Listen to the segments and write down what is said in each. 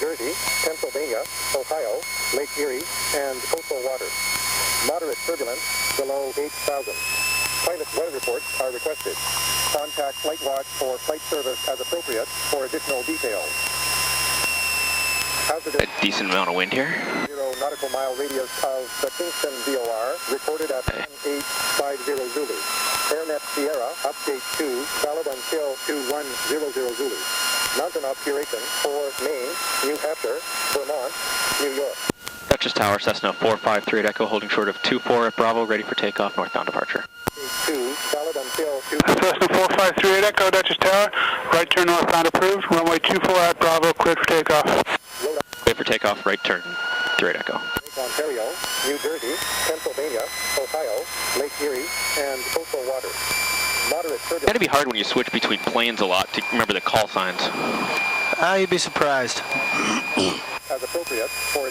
Jersey, Pennsylvania, Ohio, Lake Erie, and coastal waters. Moderate turbulence below 8,000. Pilot weather reports are requested. Contact Flight Watch or flight service as appropriate for additional details. Hazardous. A decent amount of wind here. 0 nautical mile radius of the Kingston VOR recorded at 1850 Zulu. AirNet Sierra, update 2, valid until 2100 Zulu. Mountain obscuration for Maine, New Hampshire, Vermont, New York. Duchess Tower, Cessna 453 at Echo, holding short of 24 at Bravo, ready for takeoff, northbound departure. 2, valid until 2. Cessna 453 at Echo, Duchess Tower, right turn northbound approved, runway 24 at Bravo, cleared for takeoff. Clear for takeoff, right turn 3 at Echo. Lake Ontario, New Jersey, Pennsylvania, Ohio, Lake Erie, and coastal waters. Moderate turbulence. It's going to be hard when you switch between planes a lot to remember the call signs. You'd be surprised. As appropriate for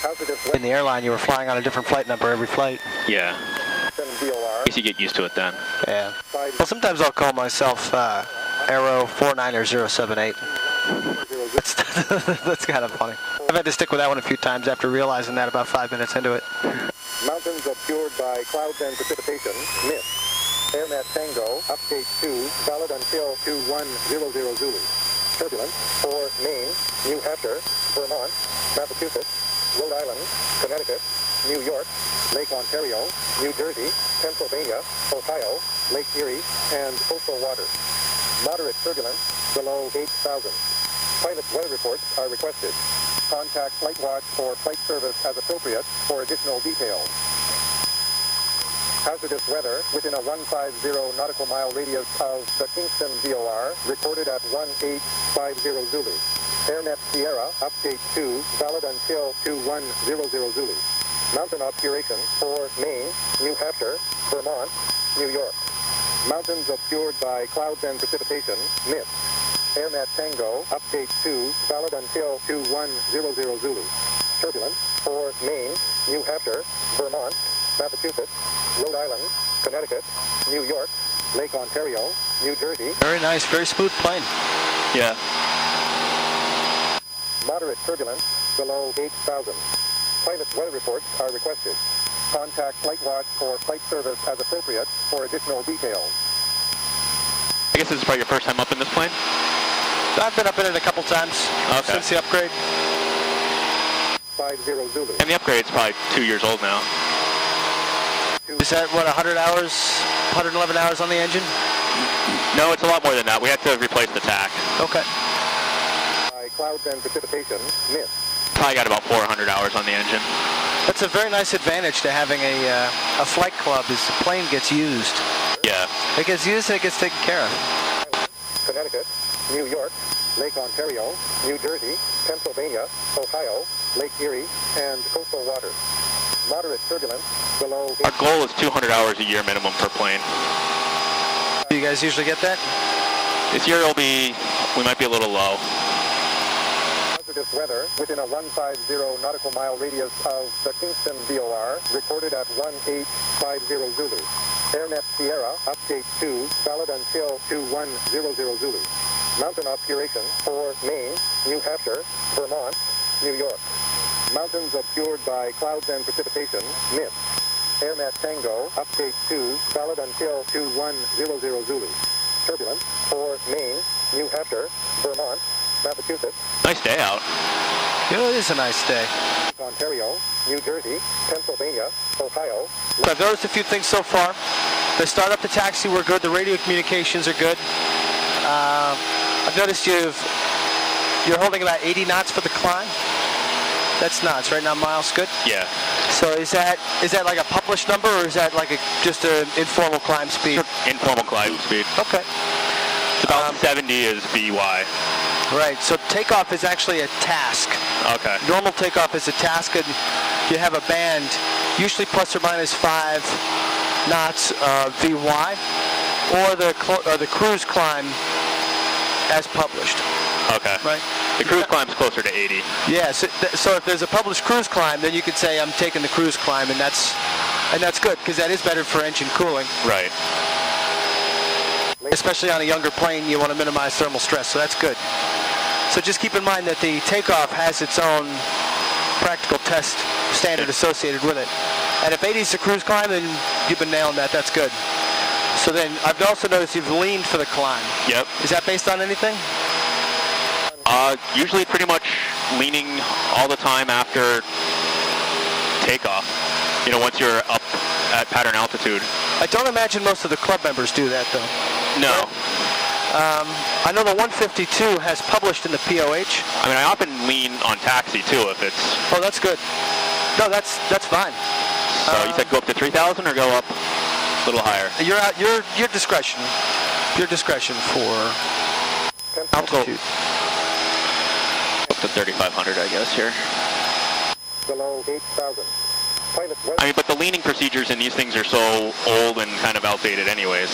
hazardous In the airline, you were flying on a different flight number every flight. Yeah. VOR. I guess you get used to it then. Yeah. Well, sometimes I'll call myself Aero 49078. That's kind of funny. I've had to stick with that one a few times after realizing that about 5 minutes into it. Mountains obscured by clouds and precipitation. Mist. AirNet Tango, update 2, valid until 2100 Zulu. Turbulence for Maine, New Hampshire, Vermont, Massachusetts, Rhode Island, Connecticut, New York, Lake Ontario, New Jersey, Pennsylvania, Ohio, Lake Erie, and coastal waters. Moderate turbulence below 8,000. Pilot weather reports are requested. Contact Flight Watch or flight service as appropriate for additional details. Hazardous weather within a 150 nautical mile radius of the Kingston VOR recorded at 1850 Zulu. AirNet Sierra, update 2, valid until 2100 Zulu. Mountain obscuration for Maine, New Hampshire, Vermont, New York. Mountains obscured by clouds and precipitation, mist. AirNet Tango, update 2, valid until 2100 Zulu. Turbulence for Maine, New Hampshire, Vermont, Massachusetts, Rhode Island, Connecticut, New York, Lake Ontario, New Jersey. Very nice, very smooth plane. Yeah. Moderate turbulence below 8,000. Pilot weather reports are requested. Contact Flight Watch or flight service as appropriate for additional details. I guess this is probably your first time up in this plane? I've been up in it a couple times since the upgrade. 50 Zulu. And the upgrade's probably 2 years old now. Is that, what, 100 hours, 111 hours on the engine? No, it's a lot more than that. We had to replace the tack. Okay. By clouds and precipitation, mist. Probably got about 400 hours on the engine. That's a very nice advantage to having a flight club is the plane gets used. Yeah. It gets used and it gets taken care of. Connecticut, New York, Lake Ontario, New Jersey, Pennsylvania, Ohio, Lake Erie, and coastal waters. Moderate turbulence below... Our goal is 200 hours a year minimum per plane. Do you guys usually get that? This year we might be a little low. Hazardous weather within a 150 nautical mile radius of the Kingston VOR recorded at 1850 Zulu. AirNet Sierra, update 2, valid until 2100 Zulu. Mountain obscuration for Maine, New Hampshire, Vermont, New York. Mountains obscured by clouds and precipitation, mist. AirNet Tango, update 2, valid until 2100 Zulu. Turbulence for Maine, New Hampshire, Vermont, Massachusetts. Nice day out. It is a nice day. Ontario, New Jersey, Pennsylvania, Ohio. So I've noticed a few things so far. The startup to taxi were good. The radio communications are good. I've noticed you're holding about 80 knots for the climb. That's knots, right? Now miles, good? Yeah. So is that like a published number, or is that like just an informal climb speed? Informal climb speed. Okay. It's about 70 is VY. Right. So takeoff is actually a task. Okay. Normal takeoff is a task, and you have a band, usually plus or minus 5 knots VY, or the cruise climb as published. Okay. Right. The cruise climb's closer to 80. Yeah. So if there's a published cruise climb, then you could say I'm taking the cruise climb, and that's good because that is better for engine cooling. Right. Especially on a younger plane, you want to minimize thermal stress, so that's good. So just keep in mind that the takeoff has its own practical test standard associated with it. And if 80 is the cruise climb, then you've been nailing that. That's good. So then I've also noticed you've leaned for the climb. Yep. Is that based on anything? Usually pretty much leaning all the time after takeoff. You know, once you're up at pattern altitude. I don't imagine most of the club members do that, though. No. I know the 152 has published in the POH. I mean, I often lean on taxi, too, if it's... Oh, that's good. No, that's fine. So you said go up to 3,000 or go up a little higher? Your discretion. Your discretion for altitude. Up to 3,500, I guess, here. Below 8,000. I mean, but the leaning procedures in these things are so old and kind of outdated anyways.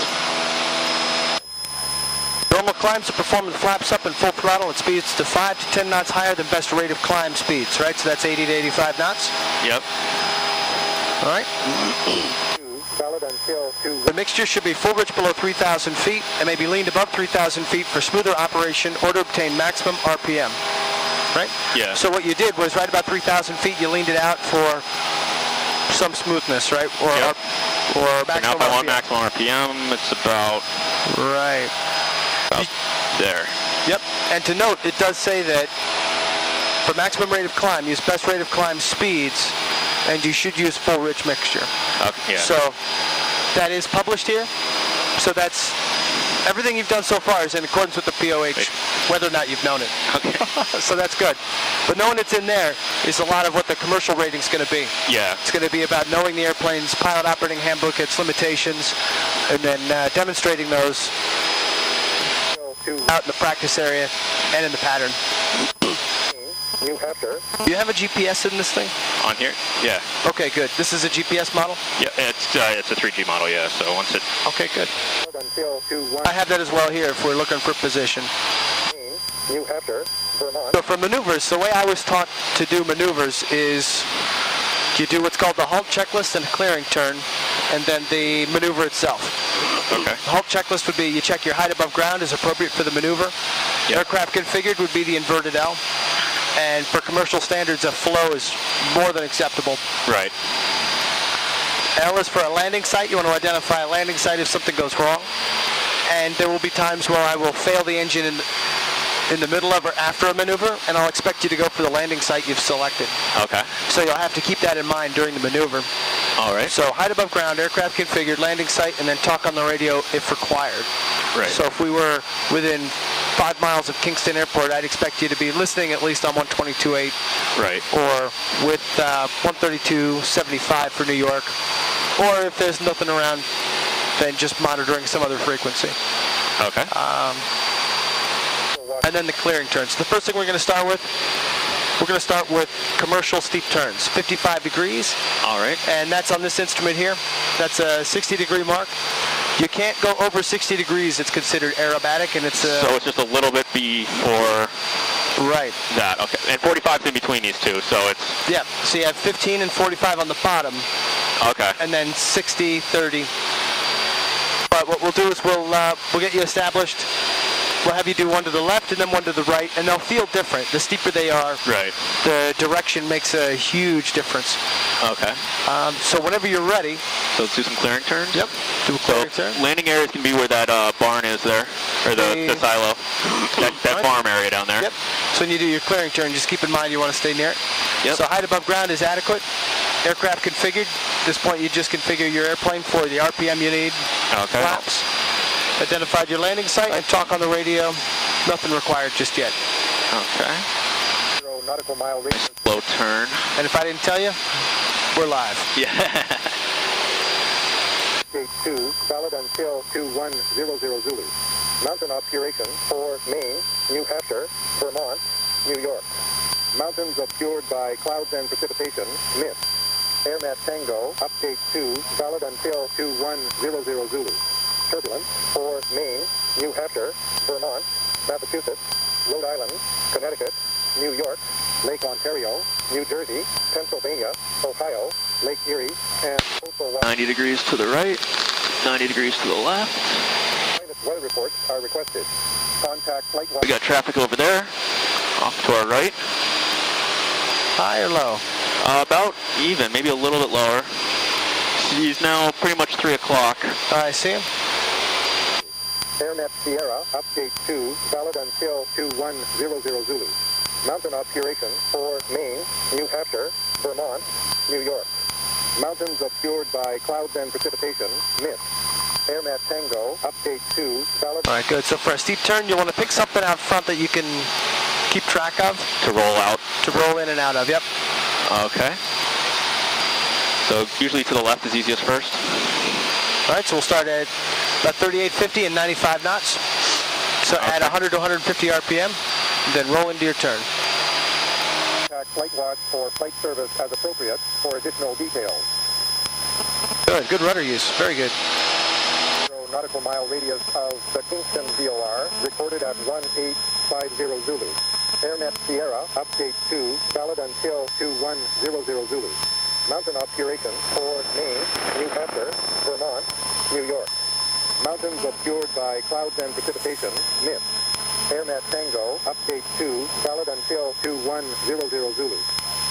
Normal climbs are performed with flaps up and full throttle at speeds to 5 to 10 knots higher than best rate of climb speeds, right? So that's 80 to 85 knots? Yep. All right. The mixture should be full rich below 3,000 feet and may be leaned above 3,000 feet for smoother operation or to obtain maximum RPM, right? Yeah. So what you did was right about 3,000 feet, you leaned it out for some smoothness, right? Or yep. Or so maximum now if I want RPM. maximum RPM, it's about... Right. About there. Yep. And to note, it does say that for maximum rate of climb, use best rate of climb speeds, and you should use full rich mixture. Okay, yeah. So that is published here. So that's everything you've done so far is in accordance with the POH, whether or not you've known it. Okay. So that's good. But knowing it's in there is a lot of what the commercial rating's going to be. Yeah. It's going to be about knowing the airplane's pilot operating handbook, its limitations, and then demonstrating those out in the practice area and in the pattern. New Hampshire. Do you have a GPS in this thing? On here? Yeah. Okay, good. This is a GPS model? Yeah, it's a 3G model, yeah, so once it... Okay, good. Until 21. I have that as well here if we're looking for position. New Hampshire, Vermont. So for maneuvers, the way I was taught to do maneuvers is you do what's called the halt checklist and a clearing turn, and then the maneuver itself. Okay. The halt checklist would be you check your height above ground is appropriate for the maneuver. Yep. Aircraft configured would be the inverted L. And for commercial standards, a flow is more than acceptable. Right. L is for a landing site. You want to identify a landing site if something goes wrong. And there will be times where I will fail the engine in the middle of or after a maneuver, and I'll expect you to go for the landing site you've selected. Okay. So you'll have to keep that in mind during the maneuver. All right. So height above ground, aircraft configured, landing site, and then talk on the radio if required. Right. So if we were within 5 miles of Kingston Airport, I'd expect you to be listening at least on 122.8. Right. Or with 132.75 for New York. Or if there's nothing around, then just monitoring some other frequency. Okay. And then the clearing turns. So the first thing we're going to start with commercial steep turns, 55 degrees. All right. And that's on this instrument here. That's a 60-degree mark. You can't go over 60 degrees. It's considered aerobatic, and it's so it's just a little bit before right. that. Okay. And 45's in between these two, so it's... Yeah. So you have 15 and 45 on the bottom. Okay. And then 60, 30. But what we'll do is we'll get you established. We'll have you do one to the left and then one to the right, and they'll feel different. The steeper they are, right. The direction makes a huge difference. Okay. So whenever you're ready. So let's do some clearing turns? Yep. Do a clearing turn. Landing areas can be where that barn is there, or the silo. that farm area down there. Yep. So when you do your clearing turn, just keep in mind you want to stay near it. Yep. So height above ground is adequate. Aircraft configured. At this point, you just configure your airplane for the RPM you need. Okay. Flaps. Identified your landing site and talk on the radio. Nothing required just yet. Okay. 0 nautical mile radius. Slow turn. And if I didn't tell you, we're live. Yeah. Gate 2, valid until 2100 Zulu. Mountain obscuration for Maine, New Hampshire, Vermont, New York. Mountains obscured by clouds and precipitation, mist. AirNet Tango, update 2, valid until 2100 Zulu. Turbulence for Maine, New Hampshire, Vermont, Massachusetts, Rhode Island, Connecticut, New York, Lake Ontario, New Jersey, Pennsylvania, Ohio, Lake Erie, and coastal 90 degrees to the right, 90 degrees to the left. Weather reports are requested. Contact flight. We got traffic over there. Off to our right. High or low? About even, maybe a little bit lower. He's now pretty much 3 o'clock. All right, see him? AirNet Sierra, update 2, valid until 2100 Zulu. Mountain obscuration for Maine, New Hampshire, Vermont, New York. Mountains obscured by clouds and precipitation, mist. AirNet Tango, update 2, valid... All right, good. So for a steep turn, you want to pick something out front that you can keep track of. To roll out. To roll in and out of, yep. Okay. So usually to the left is easiest first. All right, so we'll start at about 3850 and 95 knots. So Okay. at 100 to 150 RPM, then roll into your turn. Flight watch for flight service as appropriate for additional details. Good rudder use, very good. Nautical mile radius of the Kingston VOR, recorded at 1850 Zulu. AirNet Sierra, update 2, valid until 2100 Zulu. Mountain obscuration for Maine, New Hampshire, Vermont, New York. Mountains obscured by clouds and precipitation, mist. AirNet Tango, update 2, valid until 2100 Zulu.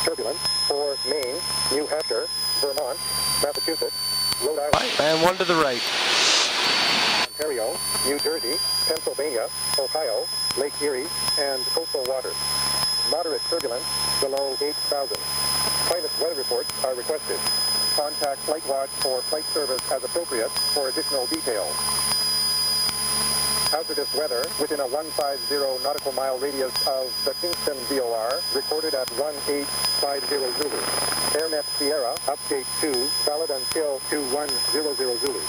Turbulence for Maine, New Hampshire, Vermont, Massachusetts, Rhode Island. And one to the right. Ontario, New Jersey, Pennsylvania, Ohio, Lake Erie, and coastal waters. Moderate turbulence below 8,000. Pilot weather reports are requested. Contact Flight Watch for flight service as appropriate for additional details. Hazardous weather within a 150 nautical mile radius of the Kingston VOR, recorded at 1850 Zulu. AirNet Sierra, update 2, valid until 2100 Zulu.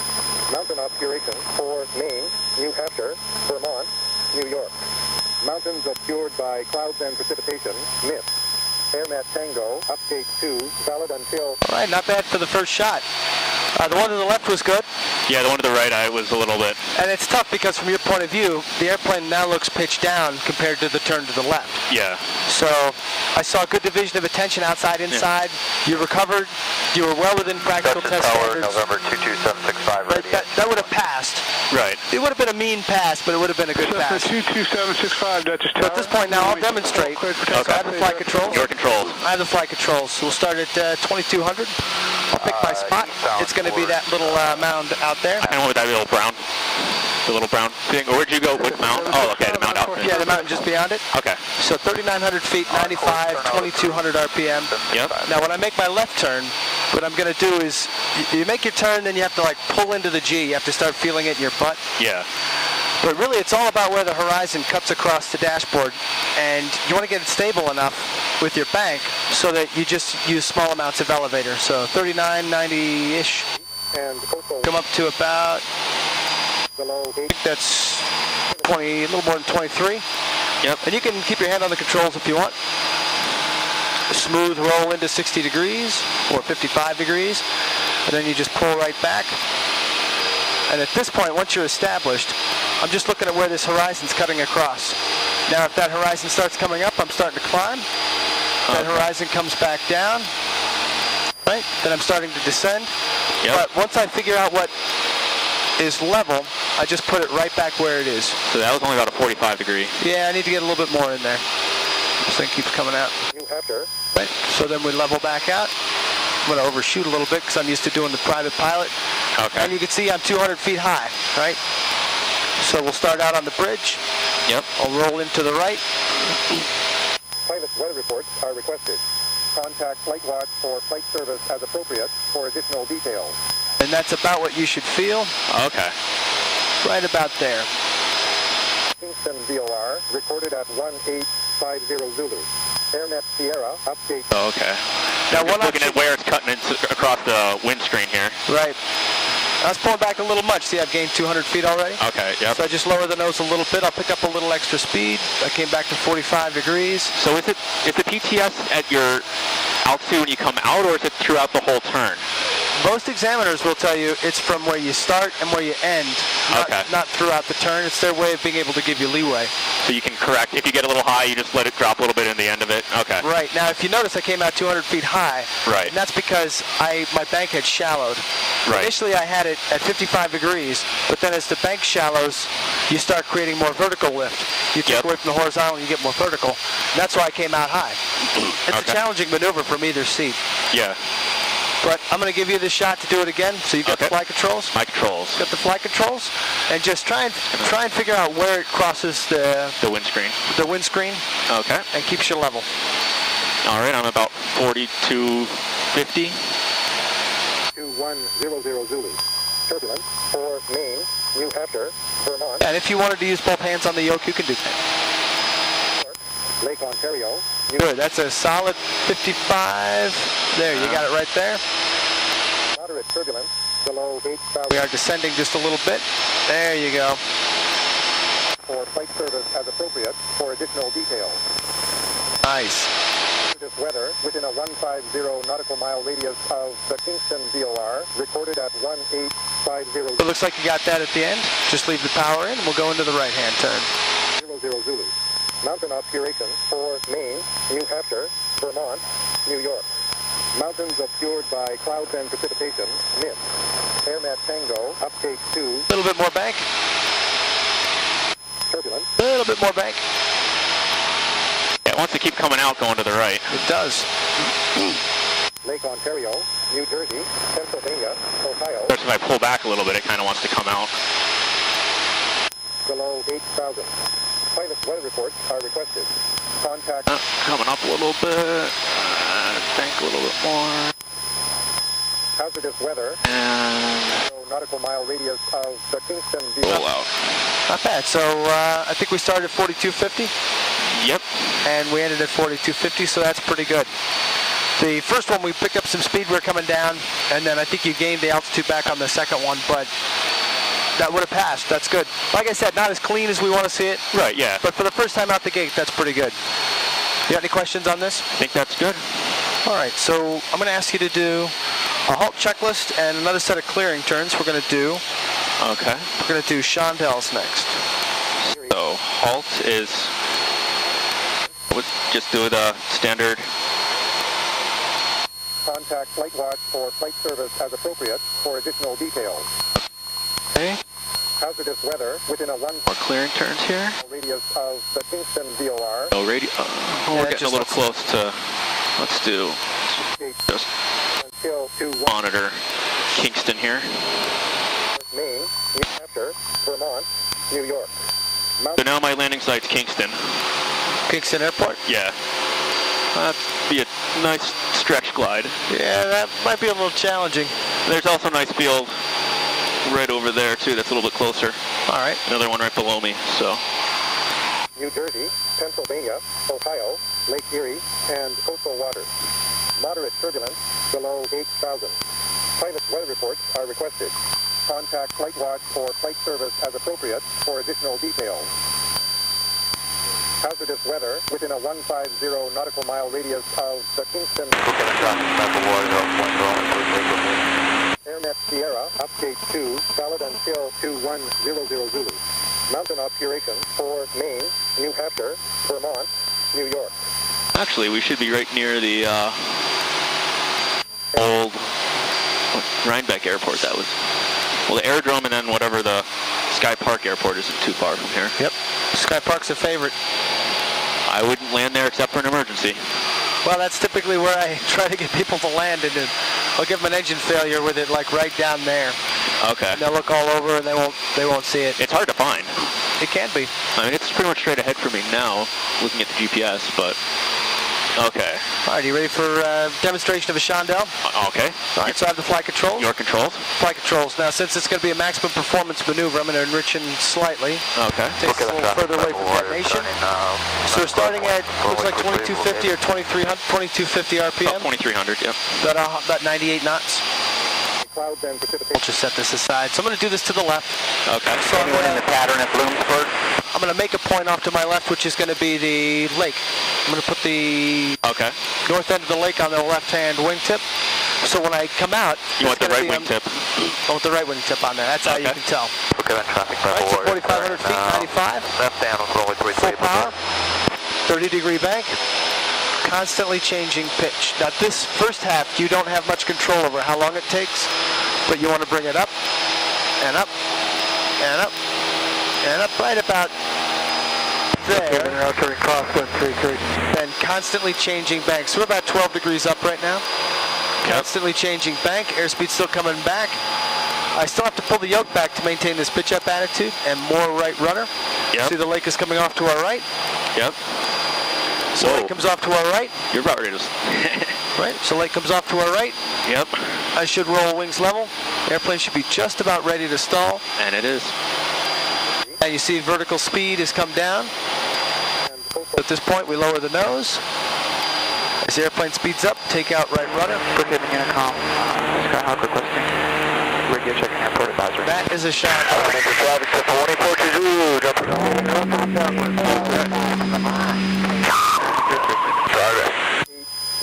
Mountain obscuration for Maine, New Hampshire, Vermont, New York. Mountains obscured by clouds and precipitation, mist. AirNet Tango, update 2, valid until... All right, not bad for the first shot. The one to the left was good. Yeah, the one to the right I was a little bit. And it's tough because from your point of view, the airplane now looks pitched down compared to the turn to the left. Yeah. So I saw a good division of attention outside, inside. Yeah. You recovered. You were well within practical test Tower, standards. November 22765 But that would have passed. Right. It would have been a mean pass, but it would have been a good pass. 22765, Dutchess Tower. So at this point now, I'll demonstrate. So I have the flight controls. Your controls. I have the flight controls. So we'll start at 2200. I'll pick my spot. It's going to be that little mound out there. And what would that be, little brown? The little brown thing? Or where'd you go with mound? Oh, okay, the mound out. Yeah, the mountain just beyond it. Okay. So 3,900 feet, 95, 2,200 RPM. Yep. Now when I make my left turn, what I'm going to do is, you make your turn, then you have to like pull into the G. You have to start feeling it in your butt. Yeah. But really it's all about where the horizon cuts across the dashboard. And you want to get it stable enough with your bank so that you just use small amounts of elevator. So 39, 90-ish. And coastal... Come up to about... below 8... I think that's 20, a little more than 23. Yep. And you can keep your hand on the controls if you want. Smooth roll into 60 degrees or 55 degrees. And then you just pull right back. And at this point, once you're established, I'm just looking at where this horizon's cutting across. Now, if that horizon starts coming up, I'm starting to climb. That horizon comes back down. Right? Then I'm starting to descend. Yep. But once I figure out what is level, I just put it right back where it is. So that was only about a 45 degree. Yeah, I need to get a little bit more in there. This thing keeps coming out. New Hampshire. Right. So then we level back out. I'm going to overshoot a little bit because I'm used to doing the private pilot. Okay. And you can see I'm 200 feet high, right? So we'll start out on the bridge. Yep. I'll roll into the right. Pilot weather reports are requested. Contact Flight Watch for flight service as appropriate for additional details. And that's about what you should feel. Okay. Right about there. Kingston VOR, recorded at 1850 Zulu. AirNet Sierra, update. Oh, okay. Now, I'm just looking at where it's cutting across the windscreen here. Right. I was pulling back a little much. See, I've gained 200 feet already. Okay, yep. So I just lower the nose a little bit. I'll pick up a little extra speed. I came back to 45 degrees. So is the PTS at your altitude when you come out, or is it throughout the whole turn? Most examiners will tell you it's from where you start and where you end, not throughout the turn. It's their way of being able to give you leeway. So you can correct. If you get a little high, you just let it drop a little bit in the end of it. Okay. Right. Now, if you notice, I came out 200 feet high. Right. And that's because my bank had shallowed. Right. Initially, I had it at 55 degrees, but then as the bank shallows, you start creating more vertical lift. You take away from the horizontal, you get more vertical. And that's why I came out high. It's a challenging maneuver from either seat. Yeah. But I'm going to give you the shot to do it again. So you've got the flight controls. My controls. Got the flight controls, and just try and figure out where it crosses the windscreen. The windscreen. Okay. And keeps you level. All right, I'm about 4250. 2100 Zulu. Turbulence for Maine, New Hampshire, Vermont. And if you wanted to use both hands on the yoke, you can do that. Lake Ontario. Good. That's a solid 55. There, you got it right there. Moderate turbulence below 8,000. We are descending just a little bit. There you go. For flight service as appropriate for additional details. Nice. This weather within a 150 nautical mile radius of the Kingston VOR, recorded at 1850. It looks like you got that at the end. Just leave the power in, and we'll go into the right-hand turn. 00 Zulu. Mountain obscuration for Maine, New Hampshire, Vermont, New York. Mountains obscured by clouds and precipitation, mist. AirNet Tango, update 2. A little bit more bank. Turbulence. A little bit more bank. Yeah, it wants to keep coming out going to the right. It does. Lake Ontario, New Jersey, Pennsylvania, Ohio. Of course, if I pull back a little bit, it kind of wants to come out. Below 8,000. Pilot weather reports are requested. Contact. Coming up a little bit. Bank a little bit more. Hazardous weather. And Nautical mile radius of the Kingston roll out. Not bad. So I think we started at 4250. Yep. And we ended at 4250, so that's pretty good. The first one, we picked up some speed. We were coming down, and then I think you gained the altitude back on the second one, but that would have passed. That's good. Like I said, not as clean as we want to see it. Right, yeah. But for the first time out the gate, that's pretty good. You got any questions on this? I think that's good. All right, so I'm going to ask you to do a halt checklist and another set of clearing turns. We're going to do. Okay. We're going to do Chandell's next. So halt is. We'll just do the standard. Contact Flight Watch for flight service as appropriate for additional details. Okay. Hazardous weather within a 1 More clearing turns here. radius of the Kingston VOR. No radio. We're getting a little close to. Let's do. Just Until 21. monitor Kingston here. Maine, New Hampshire, Vermont, New York. So now my landing site's Kingston. Kingston Airport? Yeah. That'd be a nice stretch glide. Yeah, that might be a little challenging. There's also a nice field right over there too. That's a little bit closer. All right. Another one right below me. So. New Jersey, Pennsylvania, Ohio, Lake Erie, and coastal waters. Moderate turbulence below 8,000. Pilot weather reports are requested. Contact Flight Watch for flight service as appropriate for additional details. Hazardous weather within a 150 nautical mile radius of the Kingston. AirNet Sierra, update 2, valid until 2100 Zulu. Mountain obscuration for Maine, New Hampshire, Vermont, New York. Actually, we should be right near the old Rhinebeck Airport. That was. Well, the aerodrome and then whatever the Sky Park Airport isn't too far from here. Yep. Sky Park's a favorite. I wouldn't land there except for an emergency. Well, that's typically where I try to get people to land, and I'll give them an engine failure with it, like right down there. Okay. And they'll look all over, and they won't see it. It's hard to find. It can be. I mean, it's pretty much straight ahead for me now, looking at the GPS, but okay. All right, are you ready for a demonstration of a Chandell? Okay. All right, so I have the flight controls. Your controls? Flight controls. Now, since it's going to be a maximum performance maneuver, I'm going to enrich it slightly. Okay. Takes a little further away from detonation. So we're starting at, looks like 2250 or 2250 RPM. About 2300, yep. About 98 knots. Clouds and We'll precipitation. just set this aside. So I'm going to do this to the left. Okay. So I'm Anyone in the pattern at Bloomsburg? I'm going to make a point off to my left, which is going to be the lake. I'm going to put the Okay. north end of the lake on the left-hand wingtip. So when I come out, you want the right wingtip. I want the right wingtip on there. That's how you can tell. Okay, then traffic All right, so 4,500 feet, 95. Left down on runway 33. Full power, 30-degree bank, constantly changing pitch. Now this first half, you don't have much control over how long it takes, but you want to bring it up, and up, and up, and up, right about there. Now turning crosswind 33. And constantly changing banks. We're about 12 degrees up right now. Constantly changing bank. Airspeed still coming back. I still have to pull the yoke back to maintain this pitch up attitude and more right rudder. Yep. See the lake is coming off to our right. Yep. So lake comes off to our right. You're about ready to... Right. So lake comes off to our right. Yep. I should roll wings level. Airplane should be just about ready to stall. And it is. And you see vertical speed has come down. At this point, we lower the nose. As the airplane speeds up, take out right rudder. Brookhaven Unicom, Skyhawk requesting radio checking airport advisory. That is a shot. Traffic to 24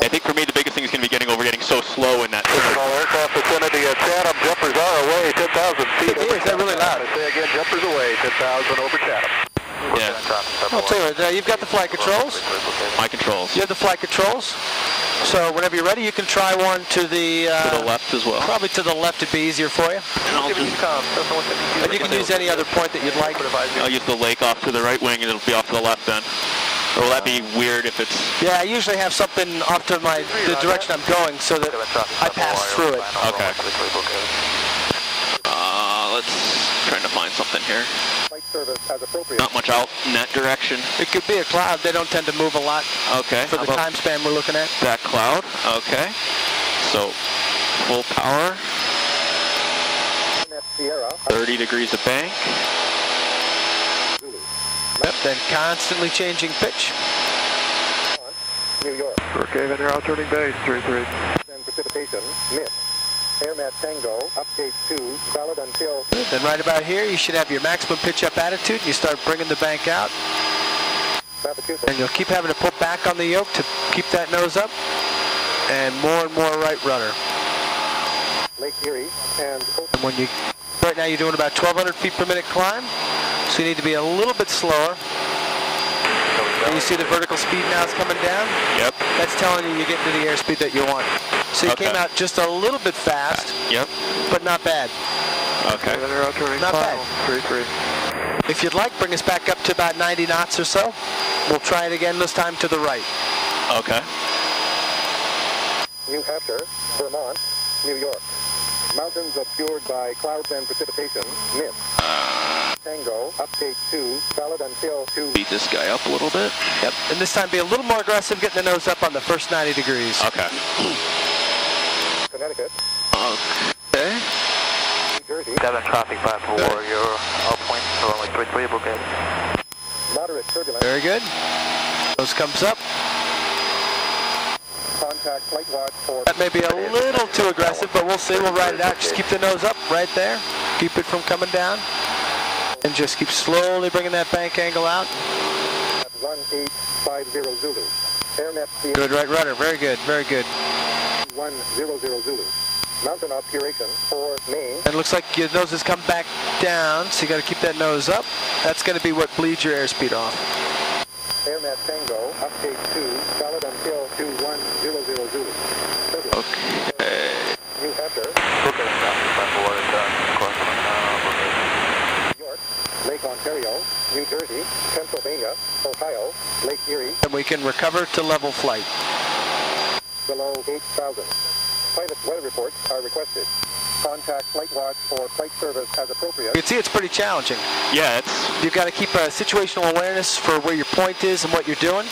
I think for me the biggest thing is going to be getting so slow in that turn. All aircraft vicinity at Chatham, jumpers are away, 10,000 feet. Is that really loud? I say again, jumpers away, 10,000 over Chatham. Yeah. I'll tell you what, you've got the flight controls. My controls. You have the flight controls. So whenever you're ready, you can try one to the... to the left as well. Probably to the left would be easier for you. And you can use any other point that you'd like. I'll use the lake off to the right wing and it'll be off to the left then. Or will that be weird if it's... Yeah, I usually have something off to the direction I'm going so that I pass through it. Okay. Let's trying to find something here. Not much out in that direction. It could be a cloud. They don't tend to move a lot. Okay. For the time span we're looking at. That cloud. Okay. So, full power. 30 degrees of bank. Yep, then constantly changing pitch. New York. Brookhaven, you're out turning base 33. And precipitation, miss. AirNet Tango, update 2, valid until... Then right about here, you should have your maximum pitch up attitude. You start bringing the bank out. And you'll keep having to pull back on the yoke to keep that nose up. And more right rudder. Lake Erie and... when you... Right now you're doing about 1,200 feet per minute climb. So you need to be a little bit slower. And you see the vertical speed now is coming down? Yep. That's telling you you're getting to the airspeed that you want. So you came out just a little bit fast. Yep. But not bad. Okay. Not bad. 33. If you'd like, bring us back up to about 90 knots or so. We'll try it again, this time to the right. Okay. New Hampshire, Vermont, New York. Mountains obscured by clouds and precipitation, miss. Tango, update 2, valid until 2... Beat this guy up a little bit. Yep, and this time be a little more aggressive, getting the nose up on the first 90 degrees. Okay. Connecticut. Okay. New Jersey. 7 traffic platform Warrior, all points, runway 33, Brookhaven. Moderate turbulence. Very good. Nose comes up. Contact flight watch for... That may be a little too aggressive, but we'll see. We'll ride it out. Just keep the nose up right there. Keep it from coming down. And just keep slowly bringing that bank angle out. 1850 Zulu. AirNet... Good right rudder. Very good. Very good. 100 Zulu. Mountain obscuration for Maine. And it looks like your nose has come back down, so you got to keep that nose up. That's going to be what bleeds your airspeed off. AirNet Tango, update 2, valid until 2100 Zulu. Okay. New Hampshire. Brookhaven traffic platform New York, Lake Ontario, New Jersey, Pennsylvania, Ohio, Lake Erie, And we can recover to level flight. below 8,000. Pilot weather reports are requested. Contact flight watch or flight service as appropriate. You can see it's pretty challenging. Yeah, it's... You've got to keep a situational awareness for where your point is and what you're doing.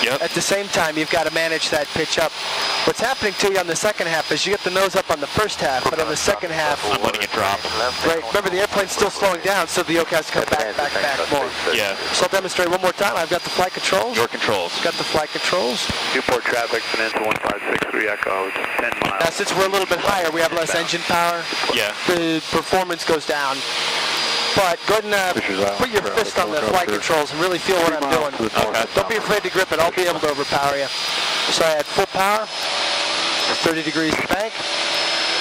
Yep. At the same time, you've got to manage that pitch up. What's happening to you on the second half is you get the nose up on the first half, but on the second half, I'm letting it drop. right, remember the airplane's still slowing down, so the yoke has to come back more. Yeah. So I'll demonstrate one more time. I've got the flight controls. Your controls. Got the flight controls. Newport traffic, Peninsula 1563 Echo, 10 miles. Now, since we're a little bit higher, we have less engine power. Yeah. The performance goes down. But go ahead and put your fist on the flight controls and really feel what I'm doing. Okay. Don't be afraid to grip it. I'll be able to overpower you. So I had full power, 30 degrees to bank.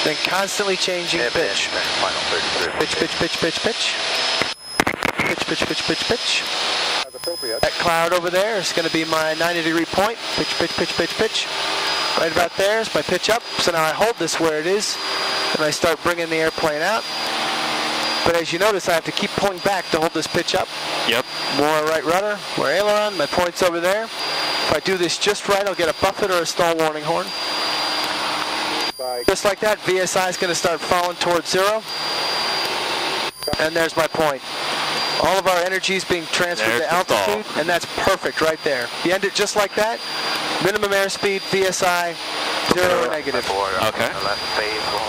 Then constantly changing pitch. Final 33. Pitch, pitch, pitch, pitch, pitch. Pitch, pitch, pitch, pitch, pitch. As appropriate. That cloud over there is going to be my 90-degree point. Pitch, pitch, pitch, pitch, pitch. Right about there is my pitch up. So now I hold this where it is, and I start bringing the airplane out. But as you notice, I have to keep pulling back to hold this pitch up. Yep. More right rudder, more aileron, my point's over there. If I do this just right, I'll get a buffet or a stall warning horn. Just like that, VSI is going to start falling towards zero. And there's my point. All of our energy is being transferred to altitude, and that's perfect right there. You end it just like that, minimum airspeed, VSI, zero or negative. Okay.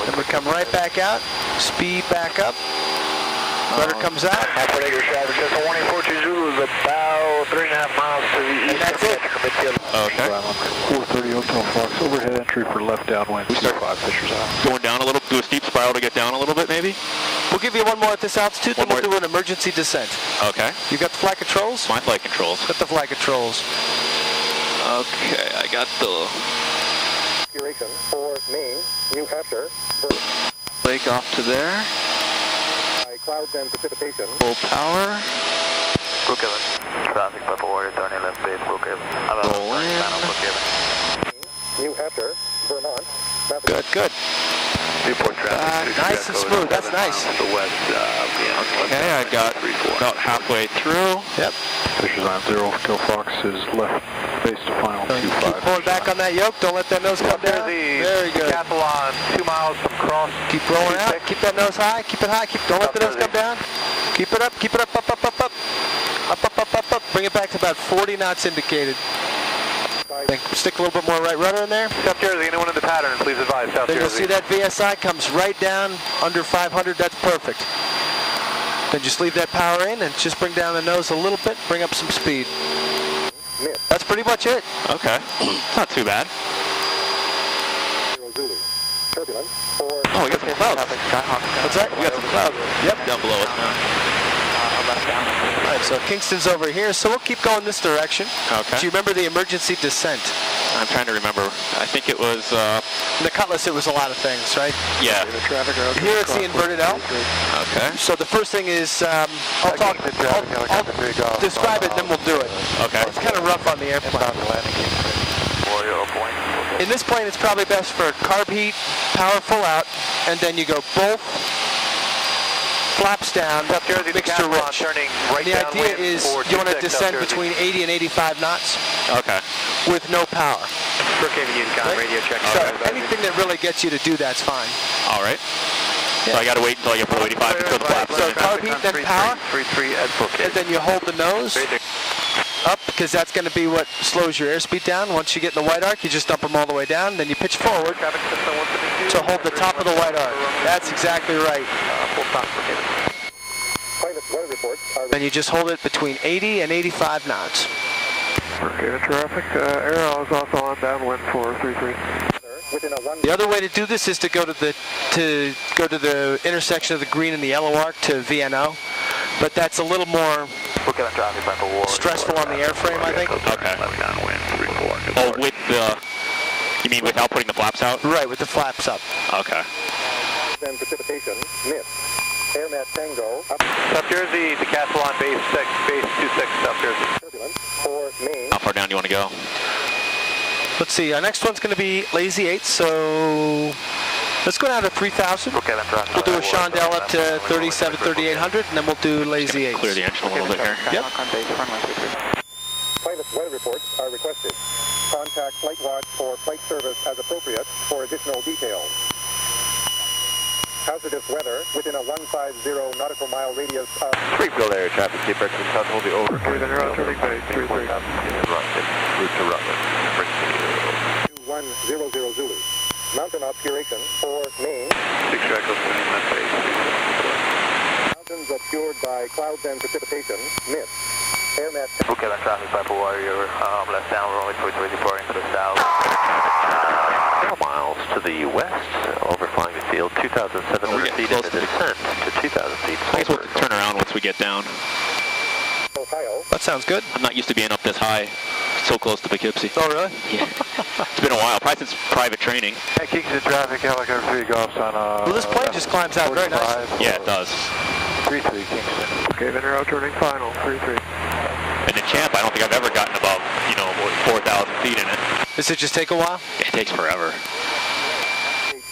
Then we come right back out, speed back up. Rudder comes out. Operator traffic, just a warning, 42 Zulu is about 3.5 miles to the east. And that's it. Okay. 430 Hotel Fox, overhead entry for left downwind. We start 5 Fishers out. Going down a little, do a steep spiral to get down a little bit, maybe? We'll give you one more at this altitude, then we'll do an emergency descent. Okay. You got the flight controls? My flight controls. Got the flight controls. Okay, I got the Configuration for Maine, New Hampshire. lake off to there. By clouds and precipitation. Full power. Brookhaven. Traffic, Purple Warrior, turning left base, Brookhaven. Roll in. New Hampshire, Vermont. Good, good. Newport traffic. Nice and smooth, that's nice. The west, Okay, I got about halfway through. Yep. Fishers on 0, Hotel Fox is left base to final 25. Keep pulling back on that yoke, don't let that nose come down. Very good. Decathlon, 2 miles from cross. Keep rolling out, keep that nose high, keep it high, don't let the nose come down. Keep it up, up, up, up, up. Up, up, up, up, up. Bring it back to about 40 knots indicated. Then stick a little bit more right rudder in there. South Jersey, anyone in the pattern, please advise South Then Jersey. you'll see that VSI comes right down under 500, that's perfect. Then just leave that power in and just bring down the nose a little bit, bring up some speed. That's pretty much it. Okay. Not too bad. Zulu. Turbulence for Oh, we got some clouds. What's that? We got some clouds. Yep. Down below us now. All right, so Kingston's over here, so we'll keep going this direction. Okay. Do you remember the emergency descent? I'm trying to remember. I think it was, In the Cutlass, it was a lot of things, right? yeah. Here it's the inverted L. Okay. So the first thing is, I'll describe it, then we'll do it. Okay. It's kind of rough on the airplane. In this plane, it's probably best for carb heat, power full out, and then you go both flaps down, mixture rich. The idea is you want to descend between 80 and 85 knots. Okay. With no power. Brookhaven, Yukon, radio check. So anything that really gets you to do that's fine. All right. So I got to wait until I get below 85 until the flaps. So carb heat, then power, 33 at Brookhaven. and then you hold the nose up because that's going to be what slows your airspeed down. Once you get in the white arc, you just dump them all the way down, then you pitch forward to hold the top of the white arc. That's exactly right. pilot weather reports are Then you just hold it between 80 and 85 knots. Brookhaven traffic, Arrow is also on downwind for 33. within a 1. The other way to do this is to go to the intersection of the green and the yellow arc to VNO, but that's a little more stressful on the airframe, I think. Okay. Oh, with the, you mean without putting the flaps out? Right, with the flaps up. Okay. Then precipitation, miss. AirNet Tango, up South Jersey, Decathlon base 26, South Jersey. turbulence for Maine. How far down do you want to go? Let's see, our next one's going to be Lazy 8, so let's go down to 3,000. We'll do a Chandell up to 37, 3,800, and then we'll do Lazy 8. Clear the engine a little bit here. Yep. Pilot weather reports are requested. Contact Flight Watch or Flight Service as appropriate for additional details. Hazardous weather within a 150 nautical mile radius of Springfield area traffic, keep Richmond South will be over. Then you're on turning base, 33. Route to Rutland. 2100 Zulu. Mountain obscuration for Maine. 6 Echo, left base. Mountains obscured by clouds and precipitation. Miss. AirNet Brookhaven traffic, Purple Warrior, left down, runway 23 departing to the south. 4 miles to the west, overflying the field, 2,700 feet in the descent to 2,000 feet. I guess we'll have to turn around once we get down. Ohio. That sounds good. I'm not used to being up this high. So close to Poughkeepsie. Oh, really? Yeah. It's been a while, probably since private training. Hey, Kingston traffic, helicopter 3 Golf's on Well, this plane just climbs out very nicely. Yeah, it does. 3-3 Kingston. Okay, Venero turning final, 3-3. And in Champ, I don't think I've ever gotten above, 4,000 feet in it. Does it just take a while? It takes forever.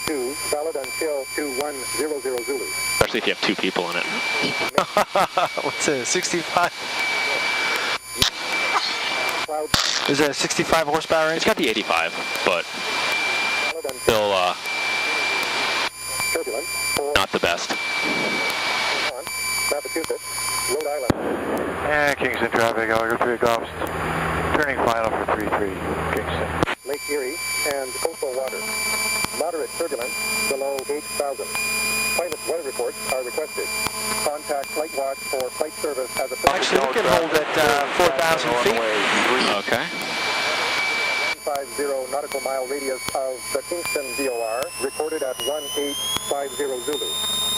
2, valid until 2100 Zulu. Especially if you have 2 people in it. What's it, 65? Cloud Is it a 65 horsepower It's engine? got the 85, but valid until still turbulent. 4 not the best. on Massachusetts, Rhode Island. And Kingston traffic, helicopter 3 Golf's turning final for 3-3 Kingston. Lake Erie and coastal water. Moderate turbulence below 8,000. Pilot weather reports are requested. Contact Flight Watch for flight service as a Actually, we can hold at 4,000 feet. Okay. 150 nautical mile radius of the Kingston VOR, recorded at 1850 Zulu.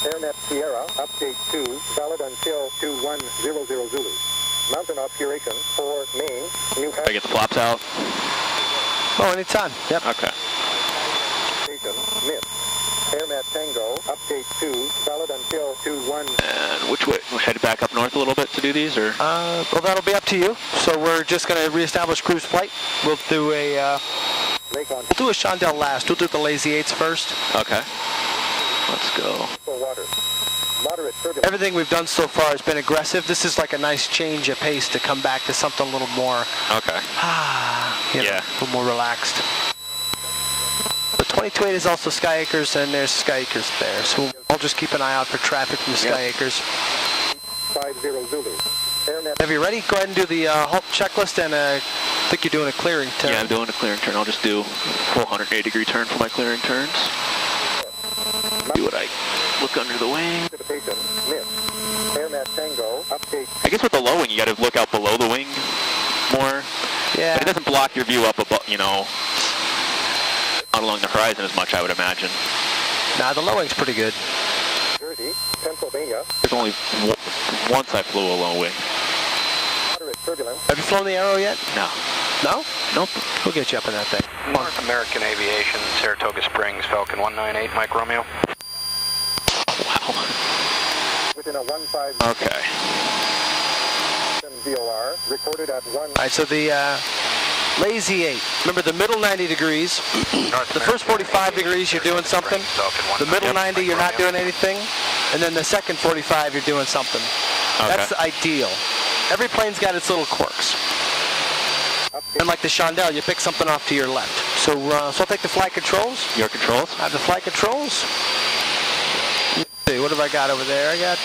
AirNet Sierra, update 2, valid until 2100 Zulu. Mountain obscuration for Maine, New I get the flaps out. Oh, anytime. Yep. Okay. Station, miss. AirNet Tango, update 2, valid until 21. And which way? We'll head back up north a little bit to do these, or? Well, that'll be up to you. So we're just going to reestablish cruise flight. We'll do a Lake on Chandell last. We'll do the Lazy 8s first. Okay. Let's go. coastal water. Moderate turbulence. Everything we've done so far has been aggressive. This is like a nice change of pace to come back to something a little more, Okay. a Yeah. little more relaxed. The 22.8 is also Sky Acres, and there's Sky Acres there. So I'll just keep an eye out for traffic from Sky Acres. 50 Zulu. AirNet Have you ready? Go ahead and do the halt checklist, and I think you're doing a clearing turn. Yeah, I'm doing a clearing turn. I'll just do full 180-degree turn for my clearing turns. See what I look under the wing. precipitation, miss. AirNet Tango, update I guess with the low wing, you got to look out below the wing more. Yeah. But it doesn't block your view up above, out along the horizon as much, I would imagine. Nah, the low wing's pretty good. Jersey, Pennsylvania, There's only once I flew a low wing. moderate turbulence. Have you flown the Arrow yet? No. No? Nope. We'll get you up in that thing. North American Aviation, Saratoga Springs, Falcon 198, Mike Romeo. Wow. Within a 15 Okay. VOR, recorded at 1. All right, so the Lazy 8. Remember the middle 90 degrees. The first 45 degrees you're doing something. The middle 90 you're not doing anything. And then the second 45 you're doing something. Okay. That's ideal. Every plane's got its little quirks. And like the Chandell, you pick something off to your left. So, so I'll take the flight controls. Your controls? I have the flight controls. Let's see, what have I got over there? I got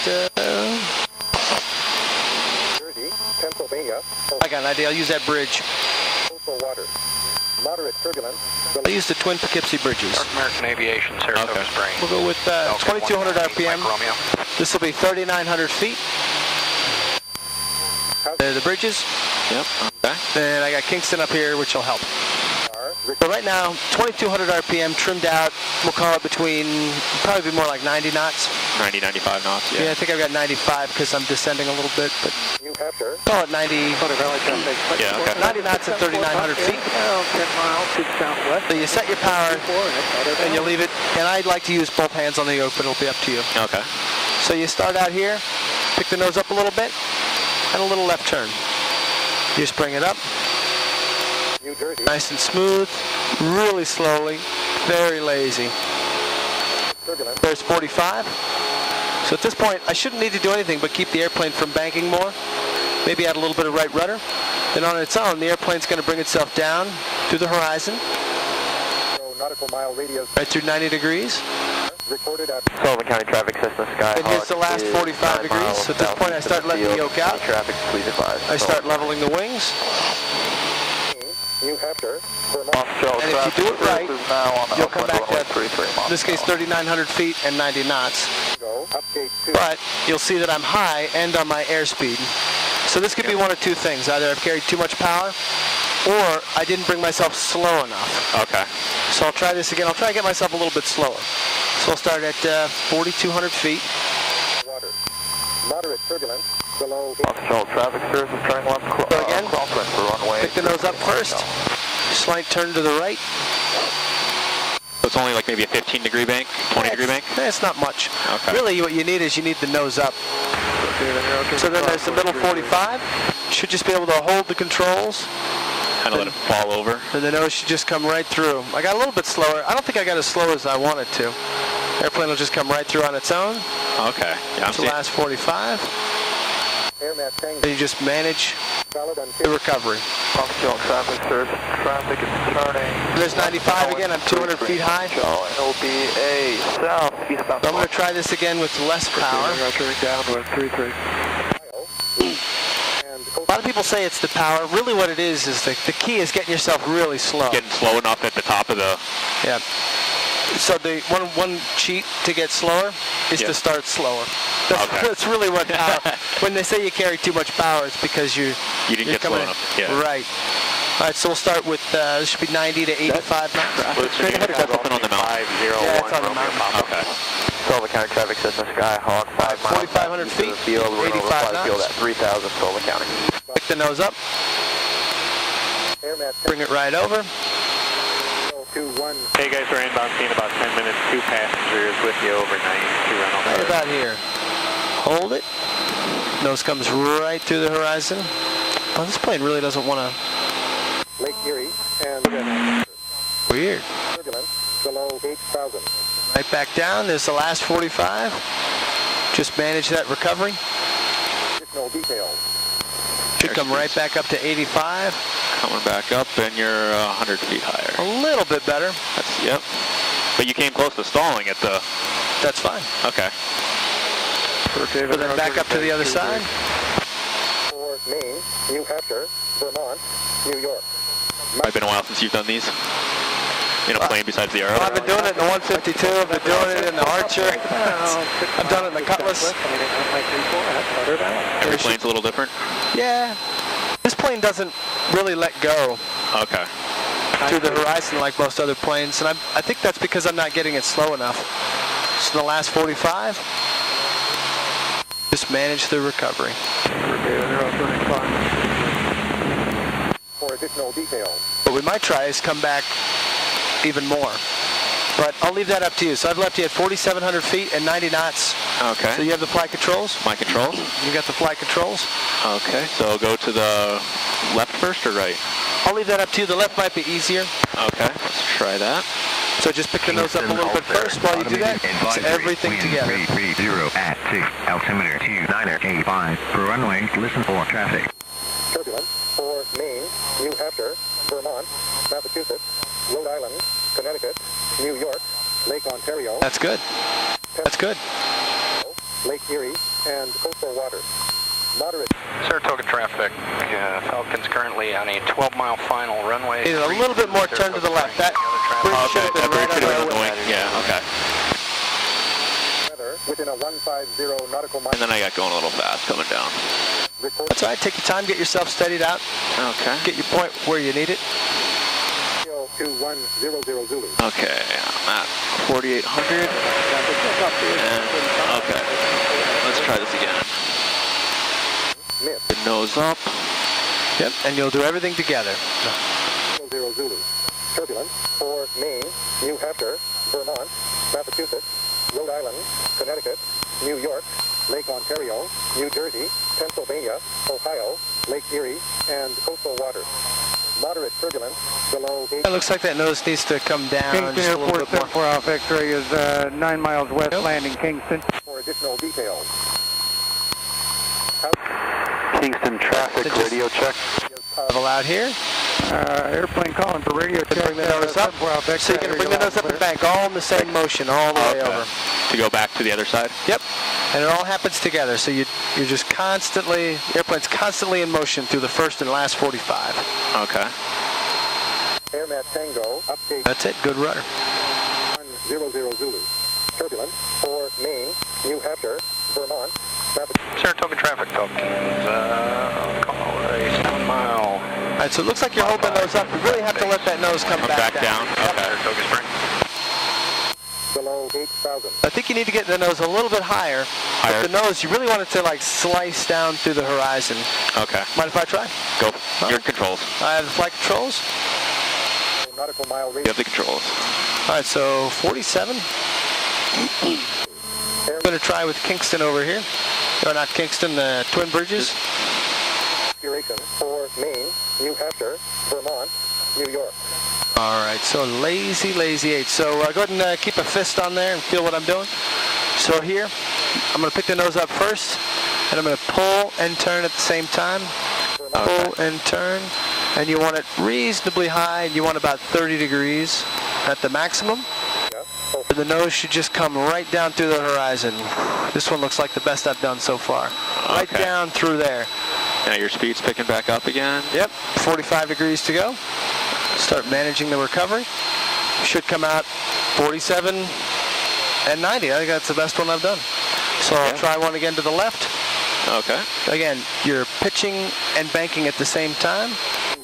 Jersey, Pennsylvania, I got an idea. I'll use that bridge. coastal water. Moderate turbulence. I'll use the twin Poughkeepsie bridges. North American Aviation, Saratoga Okay. Springs. We'll go with Falcon 2200 198, RPM. Mike Romeo. This will be 3,900 feet. The bridges. Yep. Okay. And I got Kingston up here, which will help. Are So right now, 2200 RPM trimmed out. We'll call it between, probably be more like 90 knots. 90, 95 knots, Yeah, yeah. I think I've got 95 because I'm descending a little bit, but New Hampshire, call it 90. Yeah, okay. 90 knots at 3,900 feet. 10 miles to the southwest. So you set your power and you leave it. And I'd like to use both hands on the yoke, but it'll be up to you. Okay. So you start out here, pick the nose up a little bit, and a little left turn. You just bring it up, New Jersey, nice and smooth, really slowly, very lazy. turbulence. There's 45. So at this point, I shouldn't need to do anything but keep the airplane from banking more. Maybe add a little bit of right rudder. Then on its own, the airplane's going to bring itself down through the horizon, So nautical mile radius right through 90 degrees. recorded at Sullivan County Traffic System, Skyhawk. And here's the last 45 degrees. So at this point, I start letting the yoke out. Traffic, please advise. I start leveling the wings. New Hampshire, Vermont. And if you do it right, you'll come back to, in this case, 3,900 feet and 90 knots. Go, update 2. But you'll see that I'm high and on my airspeed. So this could be one of two things. Either I've carried too much power, or I didn't bring myself slow enough. Okay. So I'll try this again. I'll try to get myself a little bit slower. So I'll start at 4,200 feet. Water. Moderate turbulence. below Foxtrot traffic service is turning left again. crosswind for runway. Pick the nose up first. Slight turn to the right. So it's only like maybe a 15-degree bank, 20-degree bank? It's not much. Okay. Really, what you need is you need the nose up. So then there's the middle 45. Should just be able to hold the controls. Kind of let it fall over. And the nose should just come right through. I got a little bit slower. I don't think I got as slow as I wanted to. Airplane will just come right through on its own. Okay. Yeah, That's the last 45. AirNet Tango. And you just manage Solid the until recovery. Foxtrot traffic service. Traffic is turning. There's 95 again. I'm 200 feet high. LBA south. Speed about I'm going to try this again with less power. downwind 33. and A lot of people say it's the power. Really what it is the key is getting yourself really slow. Getting slow enough at the top of the... Yeah. So the one cheat to get slower is to start slower. That's really what power. When they say you carry too much power, it's because you didn't get slow enough. Yeah. Right. All right, so we'll start with, this should be 90 to 85 knots. Straight ahead, or is that something on the mountain? 501 Yeah, it's on the mountain. Okay. Silver County traffic system, Skyhawk, 5 miles. 4,500 feet, Field, we're 85 over field knots. at 3,000 Silver County. Pick the nose up, AirNet bring it right over. 21. Hey guys, we're inbound, seeing about 10 minutes. 2 passengers with you overnight. 2 rental Right cars. about here. Hold it. Nose comes right through the horizon. Oh, this plane really doesn't want to... Lake Erie and Weird. turbulence below 8,000. Right back down. There's the last 45. Just manage that recovery. Additional details. Should come right back up to 85. Coming back up, and you're 100 feet higher. A little bit better. Yep. But you came close to stalling at the... That's fine. Okay. But then back up to the other side. For Maine, New Hampshire, Vermont, New York. Might been a while since you've done these. In a plane besides the Arrow. Well, I've been doing it in the 152. I've been doing it in the Archer. I've done it in the Cutlass. Every plane's a little different? Yeah. This plane doesn't really let go Okay. through the horizon like most other planes, and I think that's because I'm not getting it slow enough. So the last 45, just manage the recovery. For additional details. What we might try is come back even more. But I'll leave that up to you. So I've left you at 4,700 feet and 90 knots. Okay. So you have the flight controls? My controls? You got the flight controls? Okay, so go to the left first or right? I'll leave that up to you. The left might be easier. Okay, let's try that. So just pick the nose up a little bit first while you do that. It's everything together. 330 at 6, altimeter 2985. For runway, listen for traffic. Turbulence for Maine, New Hampshire, Vermont, Massachusetts, Rhode Island, Connecticut, New York, Lake Ontario, That's good. That's good. Lake Erie, and coastal waters. Moderate. Saratoga traffic. Falcon's currently on a 12-mile final runway. Need a little bit more turn to the left. That bridge should have been right on That our bridge way. going. Yeah, okay. Weather within a 150 nautical mile. And then I got going a little fast coming down. Report That's all right. Take your time. Get yourself steadied out. Okay. Get your point where you need it. 2100 Zulu. Okay, I'm at 4,800. And, okay, let's try this again. Miss. The nose up. Yep. And you'll do everything together. 00 Zulu. Turbulence for Maine, New Hampshire, Vermont, Massachusetts, Rhode Island, Connecticut, New York, Lake Ontario, New Jersey, Pennsylvania, Ohio, Lake Erie, and coastal waters. Moderate turbulence below 8. It looks like that nose needs to come down Kingston just a little Airport, bit more. 74 Alpha X-ray is 9 miles west, landing Kingston. For additional details. Kingston traffic, Just- radio check. Level out here. Airplane calling for radio check. Bring the nose up. 74 Alpha So you're going to bring the nose up and bank all in the same motion all the way Okay. over. To go back to the other side? Yep. And it all happens together. So you're just constantly, airplane's constantly in motion through the first and last 45. Okay. AirNet Tango, update That's it. Good rudder. 100 Zulu. Turbulence for Maine, New Hampshire, Vermont, Massachusetts. Saratoga traffic, Falcons. Call a 7-mile. All right, so it looks like you're holding the nose up. You really have to let that nose come back Down. Yep. Okay. Saratoga Springs. below 8,000. I think you need to get the nose a little bit higher. Higher? But the nose, you really want it to like slice down through the horizon. Okay. Mind if I try? Go. Your controls. I have the flight controls. Nautical mile You radius. have the controls. All right, so 47. I'm going to try with Kingston over here. Or not Kingston, the Twin Bridges. Configuration for Maine, New Hampshire, Vermont, New York. All right, so lazy 8. So go ahead and keep a fist on there and feel what I'm doing. So here, I'm going to pick the nose up first, and I'm going to pull and turn at the same time. Pull and turn, and you want it reasonably high, and you want about 30 degrees at the maximum. The nose should just come right down through the horizon. This one looks like the best I've done so far. Right down through there. Now your speed's picking back up again. Yep, 45 degrees to go. Start managing the recovery. Should come out 47 and 90. I think that's the best one I've done. So I'll try one again to the left. Okay. Again, you're pitching and banking at the same time.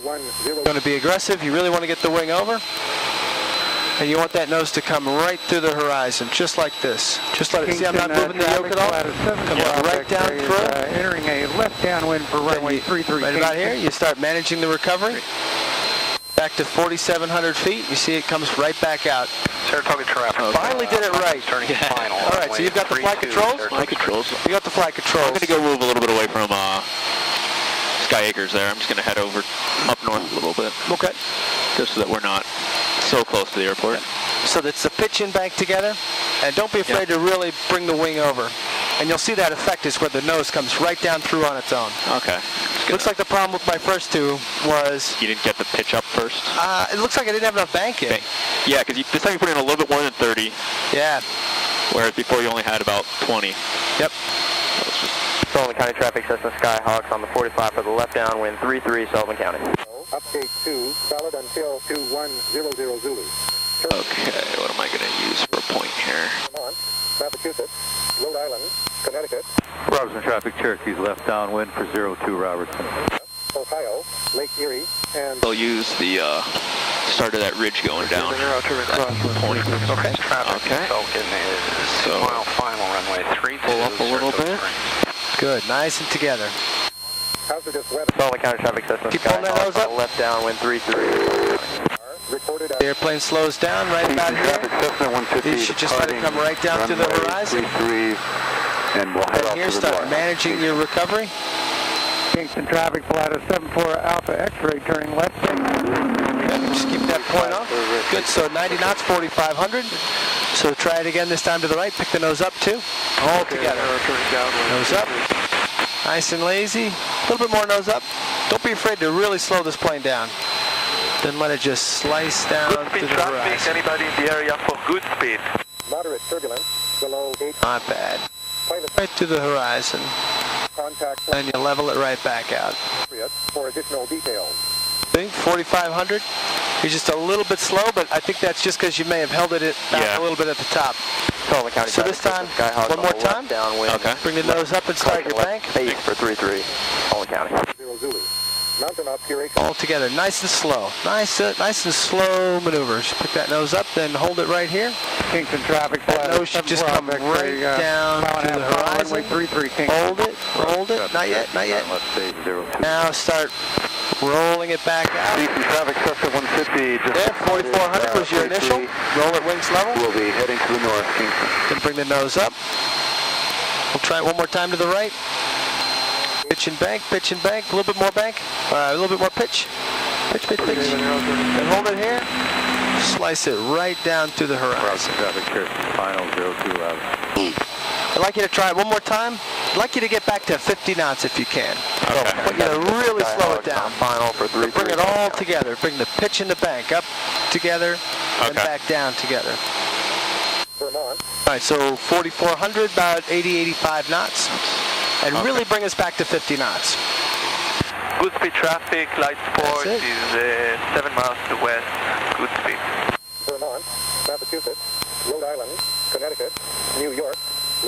10. Going to be aggressive. You really want to get the wing over. And you want that nose to come right through the horizon, just like this. Just let it, see I'm not moving the yoke at all? Come right down through. Entering a left downwind for runway 33. Right about here, you start managing the recovery. Back to 4,700 feet. You see it comes right back out. Saratoga traffic. Finally did it right. Turning final. All right, so you've got the flight controls? Flight controls. You got the flight controls. I'm going to go move a little bit away from Sky Acres there. I'm just going to head over up north a little bit. Okay. Just so that we're not so close to the airport. So that's the pitch and bank together. And don't be afraid to really bring the wing over. And you'll see that effect is where the nose comes right down through on its own. Okay. Looks like the problem with my first two was... You didn't get the pitch up first? It looks like I didn't have enough bank in. Yeah, because this time you put in a little bit more than 30. Yeah. Whereas before you only had about 20. Yep. Sullivan County traffic, Cessna Skyhawks on the 45 for the left downwind, 33 Sullivan County. Update 2, valid until 2100 Zulu. Okay, what am I going to use for a point here? Vermont, Massachusetts, Rhode Island, Connecticut, Robertson traffic, Cherokee's left downwind for 02 Robertson. Ohio, Lake Erie, and I'll use the start of that ridge going down. Point. Okay. Traffic. Falcon is So mile final runway 32. pull up a little bit. Good, nice and together. hazardous weather Sullivan County traffic, Cessna Keep pulling that Skyhawks nose up. on the left downwind, 33. recorded The airplane slows down right about Traffic, here. Cessna 150 You should just let it come right down to the runway horizon. 33, and we'll head And off here, to the start north. managing your recovery. Kingston traffic, Pallada 74 Alpha X-ray, turning left. Just keep that point off. Good, so 90 knots, 4,500. So try it again, this time to the right. Pick the nose up too. All together. Nose up. Nice and lazy. A little bit more nose up. Don't be afraid to really slow this plane down. Then let it just slice down to the horizon. Anybody in the area for good speed? moderate turbulence below 8. Not bad. Pilot Right to the horizon. contact And you level it right back out. appropriate for additional details. See, 4,500. You're just a little bit slow, but I think that's just because you may have held it back a little bit at the top. Sullivan County So this time, one more time. Downwind. Okay. Bring the nose up and start your bank. Base for 33, Sullivan County. 0 Zulu. Mountain obscuration. All together, nice and slow. Nice and slow maneuvers. Pick that nose up, then hold it right here. Kingston traffic, That nose should just come right down to the horizon. 33 Kingston. Hold it. Not yet, not yet. Let's say 02. Now start rolling it back out. DC traffic, Cessna 150. Just There, 4,400 was your initial. Roll it wings level. We'll be heading to the north, Kingston. Then bring the nose up. We'll try it one more time to the right. Pitch and bank, a little bit more bank, a little bit more pitch. Pitch. And hold it here. Slice it right down to the horizon. Robertson traffic, Cherokee, final 02 Loud. I'd like you to try it one more time. I'd like you to get back to 50 knots if you can. Okay. I want you to really slow it down. Final for 33. Bring it all together. Bring the pitch and the bank up together and back down together. Vermont. All right, so 4,400, about 80, 85 knots. And really bring us back to 50 knots. Good speed traffic, light sport That's is 7 miles to the west. Good speed. Vermont, Massachusetts, Rhode Island, Connecticut, New York.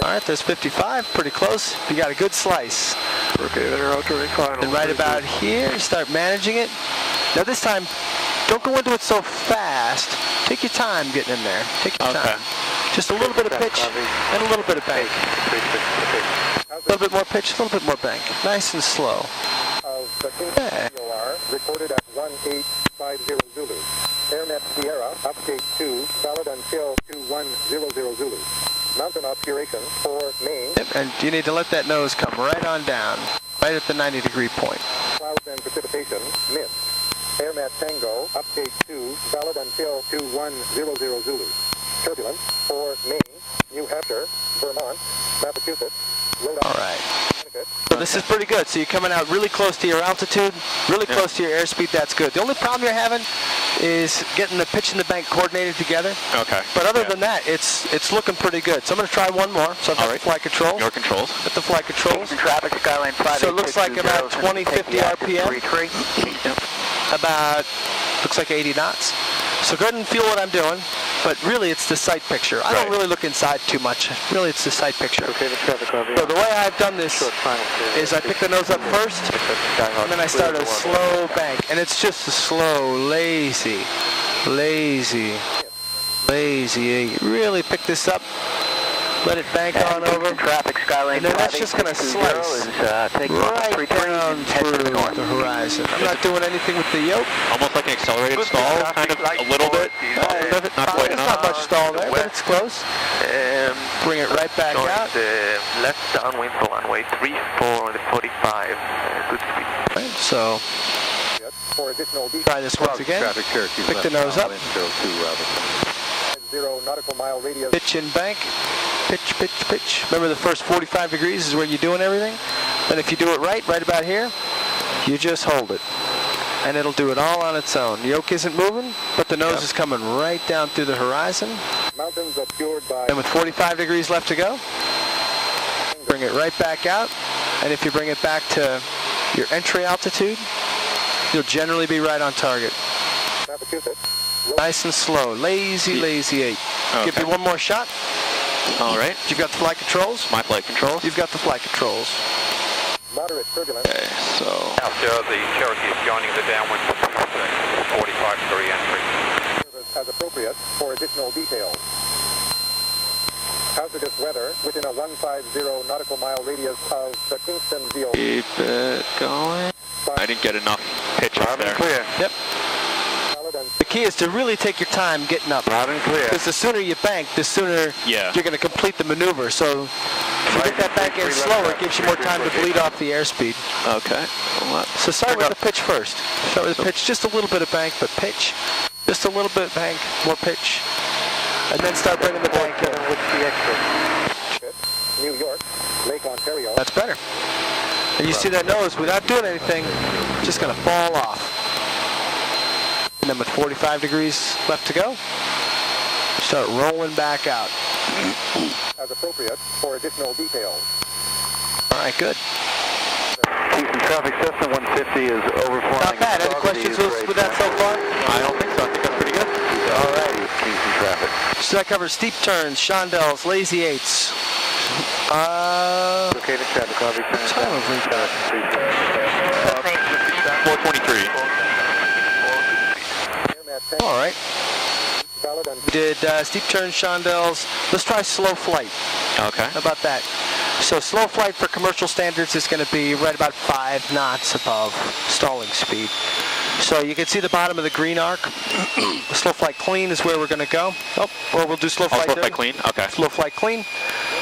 All right, there's 55, pretty close. You got a good slice. Okay, they're out to recline. And right about here, start managing it. Now this time, don't go into it so fast. Take your time getting in there. Take your time. Just a little bit of pitch and a little bit of bank. A little bit more pitch, a little bit more bank. Nice and slow. Of the Kingston VOR, recorded at 1850 Zulu. AirNet Sierra, update 2, valid until 2100 Zulu. Mountain obscuration for Maine. Yep, and you need to let that nose come right on down, right at the 90-degree point. Clouds and precipitation, mist. AirNet Tango, update 2, valid until 2100 Zulu. Turbulence for Maine, New Hampshire, Vermont, Massachusetts, Rhode Island. All right. So this is pretty good. So you're coming out really close to your altitude, really close to your airspeed. That's good. The only problem you're having is getting the pitch and the bank coordinated together. Okay. But other than that, it's looking pretty good. So I'm going to try one more. So I've got the flight controls. Your controls. Got the flight controls. Traffic, Skyline 5. So it looks like about 20, 50 RPM. About, looks like 80 knots. So go ahead and feel what I'm doing. But really, it's the sight picture. I don't really look inside too much. Really, it's the sight picture. Okay, the traffic copy. So the way I've done this is I pick the nose up first, and then I start a slow bank. And it's just a slow, lazy. You really pick this up, let it bank on over, Traffic, Skyline and then that's just going to slice right down through the horizon. I'm not doing anything with the yoke. Almost like an accelerated stall, kind of a little bit. Not quite enough. Not much stall there, but it's close. Bring it right back out. Left downwind for runway 34 on the 45. Good speed. Right, so For additional try this once again. Pick the nose up. 0 nautical mile radius. Pitch and bank. Pitch. Remember the first 45 degrees is where you're doing everything. And if you do it right about here, you just hold it. And it'll do it all on its own. The yoke isn't moving, but the nose is coming right down through the horizon. Mountains obscured by. And with 45 degrees left to go, bring it right back out. And if you bring it back to your entry altitude, you'll generally be right on target. Massachusetts. Nice and slow. Lazy 8. Give you one more shot. All right. You've got the flight controls. My flight controls. You've got the flight controls. Moderate turbulence. Okay, so. After the Cherokee is joining the downwind for 45 degree entry. As appropriate for additional details. Hazardous weather within a 150 nautical mile radius of the Kingston VOR. Keep it going. I didn't get enough pitch up there. Clear. Yep. The key is to really take your time getting up. Loud and clear. Because the sooner you bank, the sooner you're going to complete the maneuver. So if you get that bank in slower, it gives you more time to bleed off the airspeed. Okay. So start with the pitch first. Start with the pitch, just a little bit of bank, but pitch. Just a little bit of bank, more pitch. And then start bringing the bank in. New York, Lake Ontario. That's better. And you see that nose, without doing anything, just going to fall off. And then with 45 degrees left to go, start rolling back out. As appropriate for additional details. All right, good. Houston traffic, Cessna 150 is overflying. Not bad. Any questions with that so far? I don't think so. I think that's pretty good. All righty, Houston traffic. So that covers steep turns, Chandells, lazy 8s. Okay, the traffic, copy. What time have we got? 423. All right. We did steep turns, Chandells. Let's try slow flight. Okay. How about that? So slow flight for commercial standards is going to be right about 5 knots above stalling speed. So you can see the bottom of the green arc. Slow flight clean is where we're going to go. Oh, or we'll do slow flight. Slow flight clean. Okay. Slow flight clean.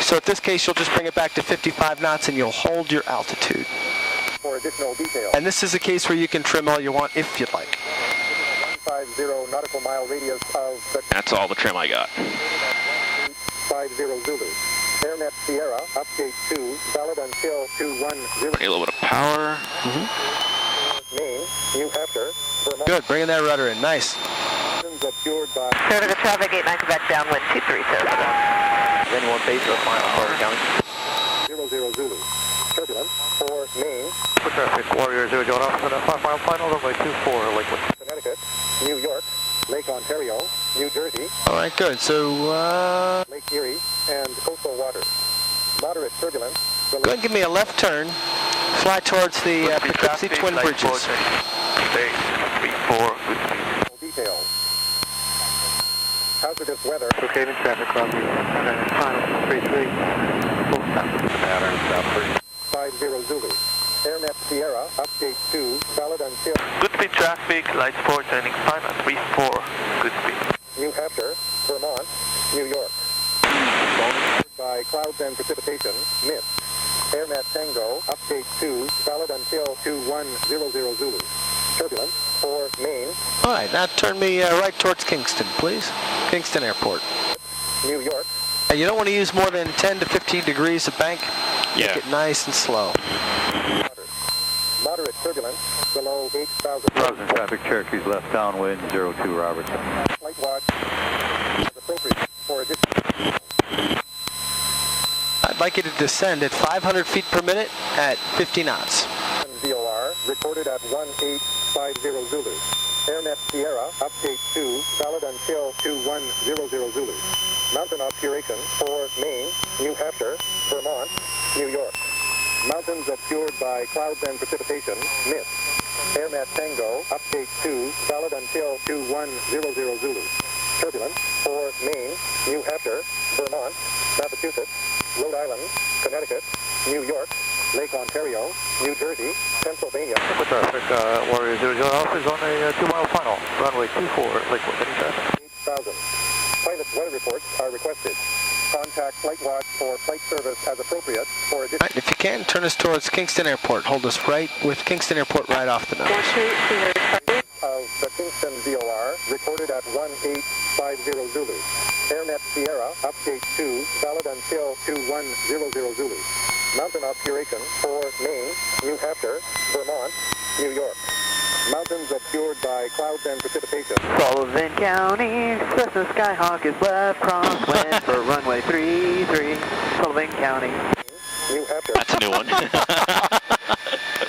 So in this case, you'll just bring it back to 55 knots and you'll hold your altitude. For additional details. And this is a case where you can trim all you want if you'd like. 150 nautical mile radius of the. That's all the trim I got. 50 Zulu. AirNet Sierra, update 2, valid until 210. Need a little bit of power. Maine, New Hampshire, Vermont. Good, bringing that rudder in. Nice. Obscured by. Clear to the traffic, 89 Quebec downwind 23 Sarasota. Is anyone based on mile Florida County? 00 Zulu. Turbulence for Maine. For traffic, Warrior 0 John off on a 5 mile final runway 24 Lakewood. Connecticut, New York, Lake Ontario, New Jersey. All right, good. So, Lake Erie, and coastal waters. Moderate turbulence. Go ahead and give me a left turn. Fly towards the Poughkeepsie Twin Bridges. Stay 34, good speed. Details. Hazardous weather. Locating traffic, Cloud 0, final 33, full stop. Pattern, south 3. 50 Zulu. AirNet Sierra, update 2, valid until... Good speed traffic, lights 4, turning final 34, good speed. New Hampshire, Vermont, New York. By clouds and precipitation, mist. AirNet Tango, update 2, valid until 2100 Zulu. Turbulence for Maine. All right, now turn me right towards Kingston, please. Kingston Airport. New York. You don't want to use more than 10 to 15 degrees of bank. Yeah. Make it nice and slow. Moderate turbulence below 8,000. Rosen traffic, Cherokee's left downwind, 02 Robertson. Flight watch is appropriate for additional. I'd like you to descend at 500 feet per minute at 50 knots. VOR recorded at 1850 Zulu. AirNet Sierra, update 2, valid until 2100 Zulu. Mountain obscuration for Maine, New Hampshire, Vermont, New York. Mountains obscured by clouds and precipitation, mist. AirNet Tango, update 2, valid until 2100 Zulu. Turbulence for Maine, New Hampshire, Vermont, Massachusetts, Rhode Island, Connecticut, New York, Lake Ontario, New Jersey, Pennsylvania. Liquid traffic, Warrior 00 Alpha is on a 2-mile final, runway 24, Lakewood, any traffic. 8,000. Pilot weather reports are requested. Contact Flight Watch for flight service as appropriate for additional... Right, if you can, turn us towards Kingston Airport. Hold us right with Kingston Airport right off the nose. Of the Kingston VOR, recorded at 1850 Zulu. AirNet Sierra, update 2, valid until 2100 Zulu. Mountain obscuration for Maine, New Hampshire, Vermont, New York. Mountains obscured by clouds and precipitation. Sullivan County, Cessna Skyhawk is left crosswind for runway 33, Sullivan County. New Hampshire. That's a new one.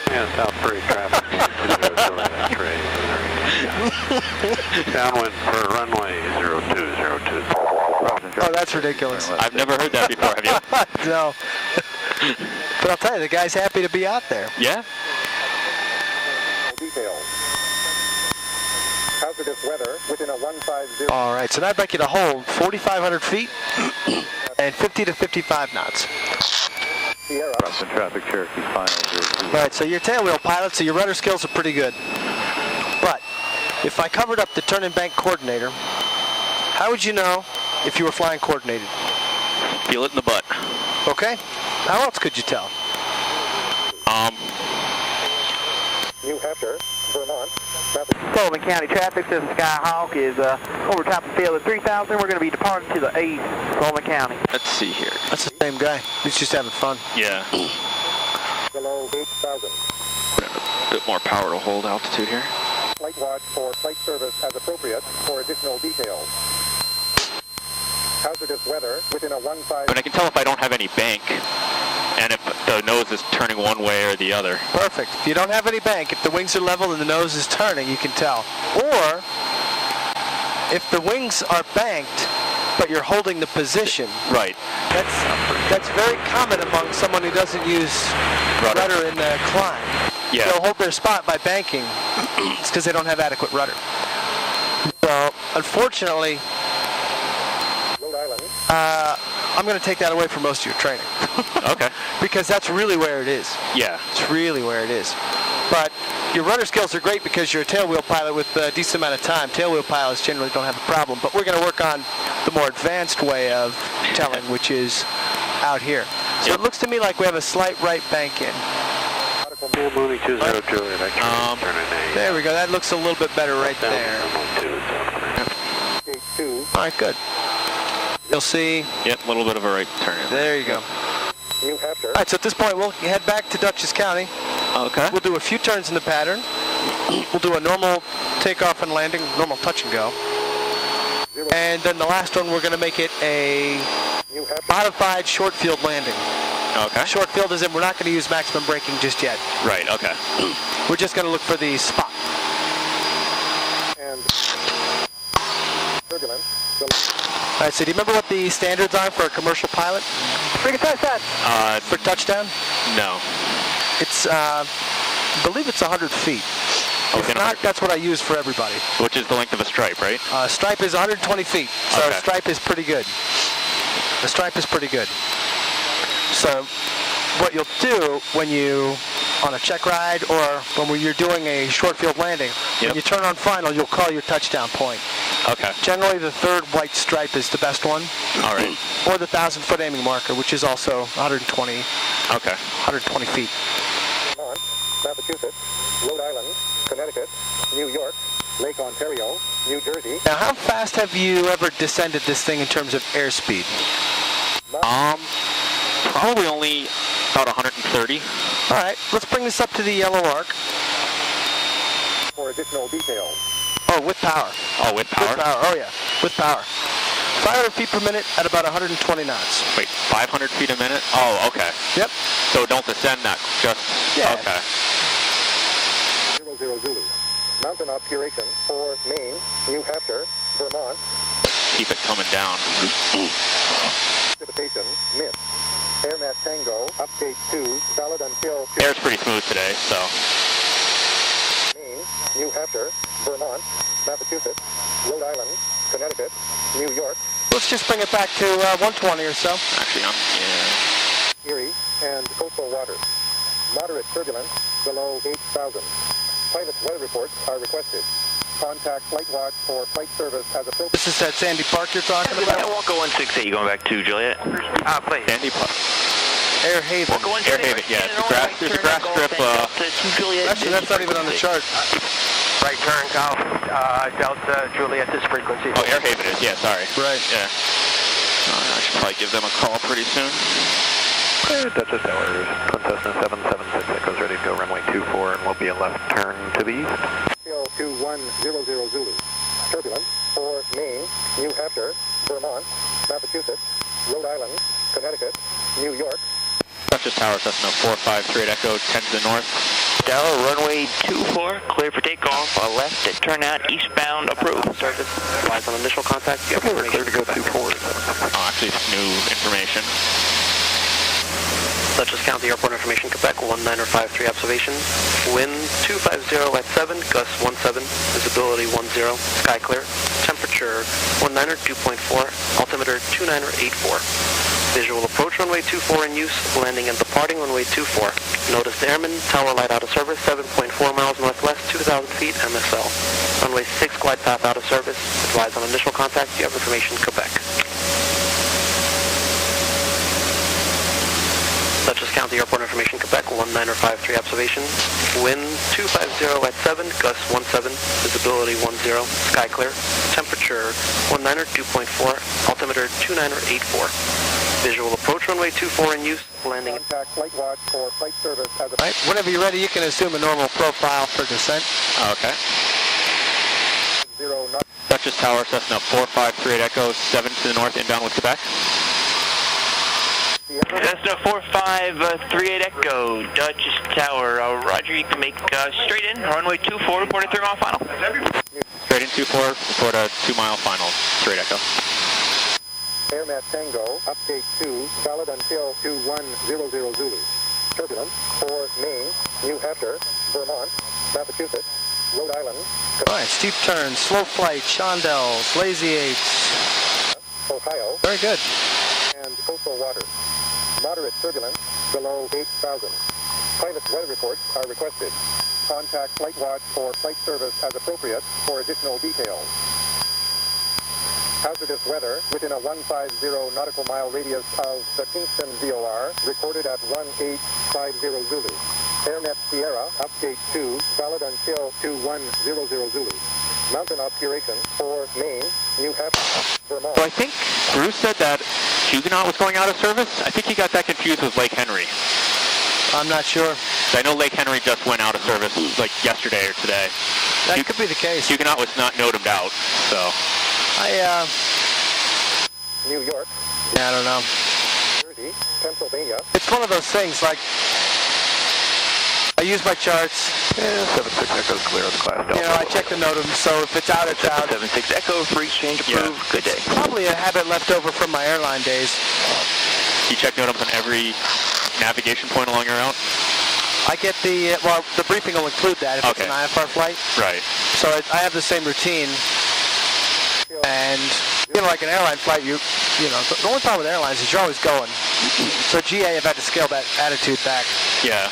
And South 3 traffic, downwind for runway 0202. Oh, that's ridiculous. I've never heard that before, have you? No. But I'll tell you, the guy's happy to be out there. Yeah? Details. Hazardous weather within a 150. All right, so now I'd like you to hold 4,500 feet and 50 to 55 knots. Sierra. Rosen traffic, Cherokee's final, 02. All right, so you're tailwheel pilot, so your rudder skills are pretty good. But if I covered up the turn and bank coordinator, how would you know if you were flying coordinated? Feel it in the butt. Okay. How else could you tell? New Hampshire, Vermont, Sullivan County traffic, Cessna Skyhawk is over top of field at 3,000. We're going to be departing to the east, Sullivan County. Let's see here. That's the same guy. He's just having fun. Yeah. below 8,000. A bit more power to hold altitude here. Flight watch for flight service as appropriate for additional details. Hazardous weather within a 15. But I can tell if I don't have any bank and if the nose is turning one way or the other. Perfect. If you don't have any bank, if the wings are level and the nose is turning, you can tell. Or if the wings are banked, but you're holding the position. Right. That's very common among someone who doesn't use rudder in the climb. Yeah. They'll hold their spot by banking. It's because they don't have adequate rudder. So, unfortunately, Rhode Island. I'm going to take that away from most of your training. Okay. Because that's really where it is. Yeah. It's really where it is. But your rudder skills are great because you're a tailwheel pilot with a decent amount of time. Tailwheel pilots generally don't have a problem. But we're going to work on the more advanced way of telling, which is out here. So it looks to me like we have a slight right bank in. Moving 202, there we go. That looks a little bit better right there. All right, good. You'll see. Yep, a little bit of a right turn. There you go. New Hampshire. All right, so at this point, we'll head back to Dutchess County. Okay. We'll do a few turns in the pattern. We'll do a normal takeoff and landing, normal touch and go. And then the last one, we're going to make it a modified short field landing. Okay. Short field is in, we're not going to use maximum braking just yet. Right, okay. We're just going to look for the spot. And turbulence. All right, so do you remember what the standards are for a commercial pilot? For touchdown? No. It's, I believe it's 100 feet. If not, that's what I use for everybody. Which is the length of a stripe, right? Stripe is 120 feet, so Okay. stripe is pretty good. The stripe is pretty good. So what you'll do when you, on a check ride or when you're doing a short field landing, when you turn on final, you'll call your touchdown point. Okay. Generally, the third white stripe is the best one. All right. Or the 1,000-foot aiming marker, which is also 120. Okay. 120 feet. Vermont, Massachusetts, Rhode Island, Connecticut, New York, Lake Ontario, New Jersey. Now, how fast have you ever descended this thing in terms of airspeed? Probably only about 130. All right, let's bring this up to the yellow arc. For additional details. Oh, with power. Oh, with power? With power, oh yeah, with power. 500 feet per minute at about 120 knots. Wait, 500 feet a minute? Oh, okay. Yep. So don't descend that, just... Yeah. Okay. 00 Zulu. Mountain obscuration for Maine, New Hampshire, Vermont. Keep it coming down. Precipitation, missed. AirNet Tango, update 2, valid until... Air's pretty smooth today, so... Maine, New Hampshire, Vermont, Massachusetts, Rhode Island, Connecticut, New York. Let's just bring it back to 120 or so. Actually, yeah. Erie, and coastal waters. Moderate turbulence below 8,000. Pilot's weather reports are requested. Contact Flight Watch for flight service as appropriate. This is that Sandy Park you're talking about? Yeah, Walker 168, you going back to Juliet? Please. Sandy Park. Air Haven. Air Haven, yeah. There's a grass strip. Actually, that's not even on the chart. Right turn, Golf, Delta, Juliet, this frequency. Oh, Air Haven is, yeah, sorry. Right. Yeah. I should probably give them a call pretty soon. Dutchess Tower, Cessna 776, echoes ready to go, runway 24, and will be a left turn to the east. 2100 Zulu. Turbulence for Maine, New Hampshire, Vermont, Massachusetts, Rhode Island, Connecticut, New York. Dutchess Tower, Cessna 453 Echo, 10 to the north. Delta, runway 24, clear for takeoff, left at turnout, eastbound, approved. Service, flies on initial contact. Yep, we're clear to go 24. Oh, actually, it's new information. Dutchess County Airport Information, Quebec, 1953 observation. Wind 250 at 7, gust 17, visibility 10, sky clear. Temperature 19er 2.4, altimeter 29er 84. Visual approach runway 24 in use, landing and departing runway 24. Notice the airman, tower light out of service, 7.4 miles northwest, 2,000 feet, MSL. Runway 6 glide path out of service, advise on initial contact, you have information, Quebec. Dutchess County Airport Information, Quebec, 1953 observation. Wind 250 at 7, gust 17, visibility 10, sky clear. Temperature 19er 2.4, altimeter 29er 84. Visual approach runway 24 in use, landing. Contact Flight Watch for flight service as a... Right, whenever you're ready, you can assume a normal profile for descent. Okay. 0 knots. Dutchess Tower, Cessna 453 Echo, 7 to the north, inbound with Quebec. Cessna 4538 Echo, Dutchess Tower. Roger, you can make straight in, runway 24, report a 3-mile final. Straight in 24, report a 2-mile final, straight Echo. AirNet Tango, update 2, valid until 2100 Zulu. Turbulence for Maine, New Hampshire, Vermont, Massachusetts, Rhode Island. All right, steep turns, slow flight, Chandells, lazy eights. Ohio. Very good. And coastal waters. Moderate turbulence below 8,000. Pilot's weather reports are requested. Contact Flight Watch for flight service as appropriate for additional details. Hazardous weather within a 150 nautical mile radius of the Kingston VOR, recorded at 1850 Zulu. AirNet Sierra, update 2, valid until 2100 Zulu. Mountain obscuration for Maine, New Hampshire, Vermont. So I think Bruce said that Huguenot was going out of service. I think he got that confused with Lake Henry. I'm not sure. I know Lake Henry just went out of service like yesterday or today. That could be the case. Huguenot was not notamed out, so... New York. Yeah, I don't know. Jersey, Pennsylvania. It's one of those things, like, I use my charts. Yeah, 76 Echo's clear of the class Delta. You know, I check the NOTAM, so if it's out, it's out. 76 Echo, free exchange approved. Yeah. Good day. Probably a habit left over from my airline days. You check NOTAMs on every navigation point along your route? I get the briefing will include that if it's an IFR flight. Right. So I have the same routine. And, like an airline flight, you know, the only problem with airlines is you're always going. So GA have had to scale that attitude back. Yeah.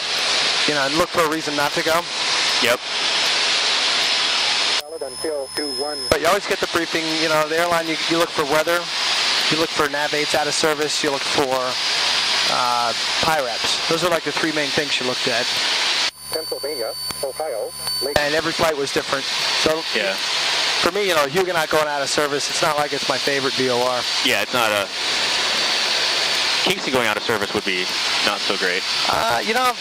You know, and look for a reason not to go. Yep. But you always get the briefing, you know, the airline, you look for weather, you look for nav aids out of service, you look for PIREPs. Those are like the three main things you looked at. Pennsylvania, Ohio, and every flight was different. So yeah. For me, you know, Huguenot going out of service, it's not like it's my favorite VOR. Yeah, it's not a... Kingston going out of service would be not so great. You know,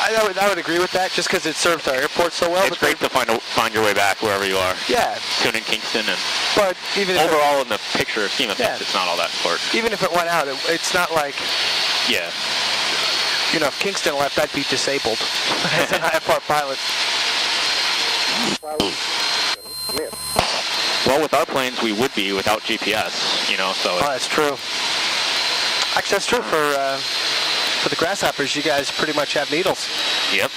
I would agree with that just because it serves our airport so well. It's great to find your way back wherever you are. Yeah. Tune in Kingston, and but even overall in the picture of scheme of things, it's not all that important. Even if it went out, it's not like... Yeah. You know, if Kingston left, I'd be disabled as an IFR pilot. Well, with our planes, we would be without GPS, you know, so... Oh, that's true. Actually, that's true for the Grasshoppers. You guys pretty much have needles. Yep.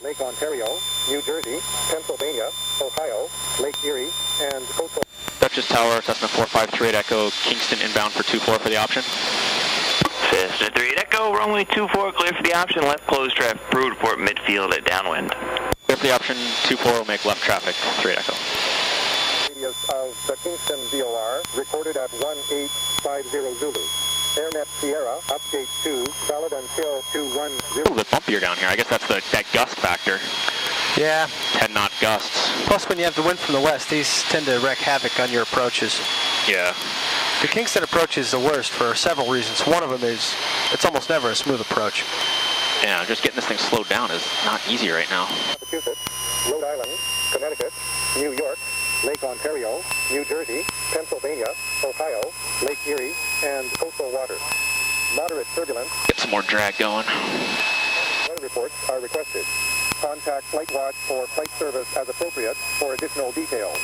Lake Ontario, New Jersey, Pennsylvania, Ohio, Lake Erie, and coastal... Duchess Tower, Cessna 4538 Echo, Kingston inbound for 24 for the option. Cessna 38 Echo, runway 24, clear for the option, left closed traffic, Brew report midfield at downwind. Clear for the option, 24 will make left traffic, 38 Echo. Radius of the Kingston VOR, recorded at 1850 Zulu. AirNet Sierra, update 2, valid until 210. A little bit bumpier down here. I guess that's that gust factor. Yeah. 10 knot gusts. Plus, when you have the wind from the west, these tend to wreak havoc on your approaches. Yeah. The Kingston approach is the worst for several reasons. One of them is it's almost never a smooth approach. Yeah, just getting this thing slowed down is not easy right now. Massachusetts, Rhode Island, Connecticut, New York, Lake Ontario, New Jersey, Pennsylvania, Ohio, Lake Erie, and coastal waters. Moderate turbulence. Get some more drag going. Weather reports are requested. Contact Flight Watch or Flight Service as appropriate for additional details.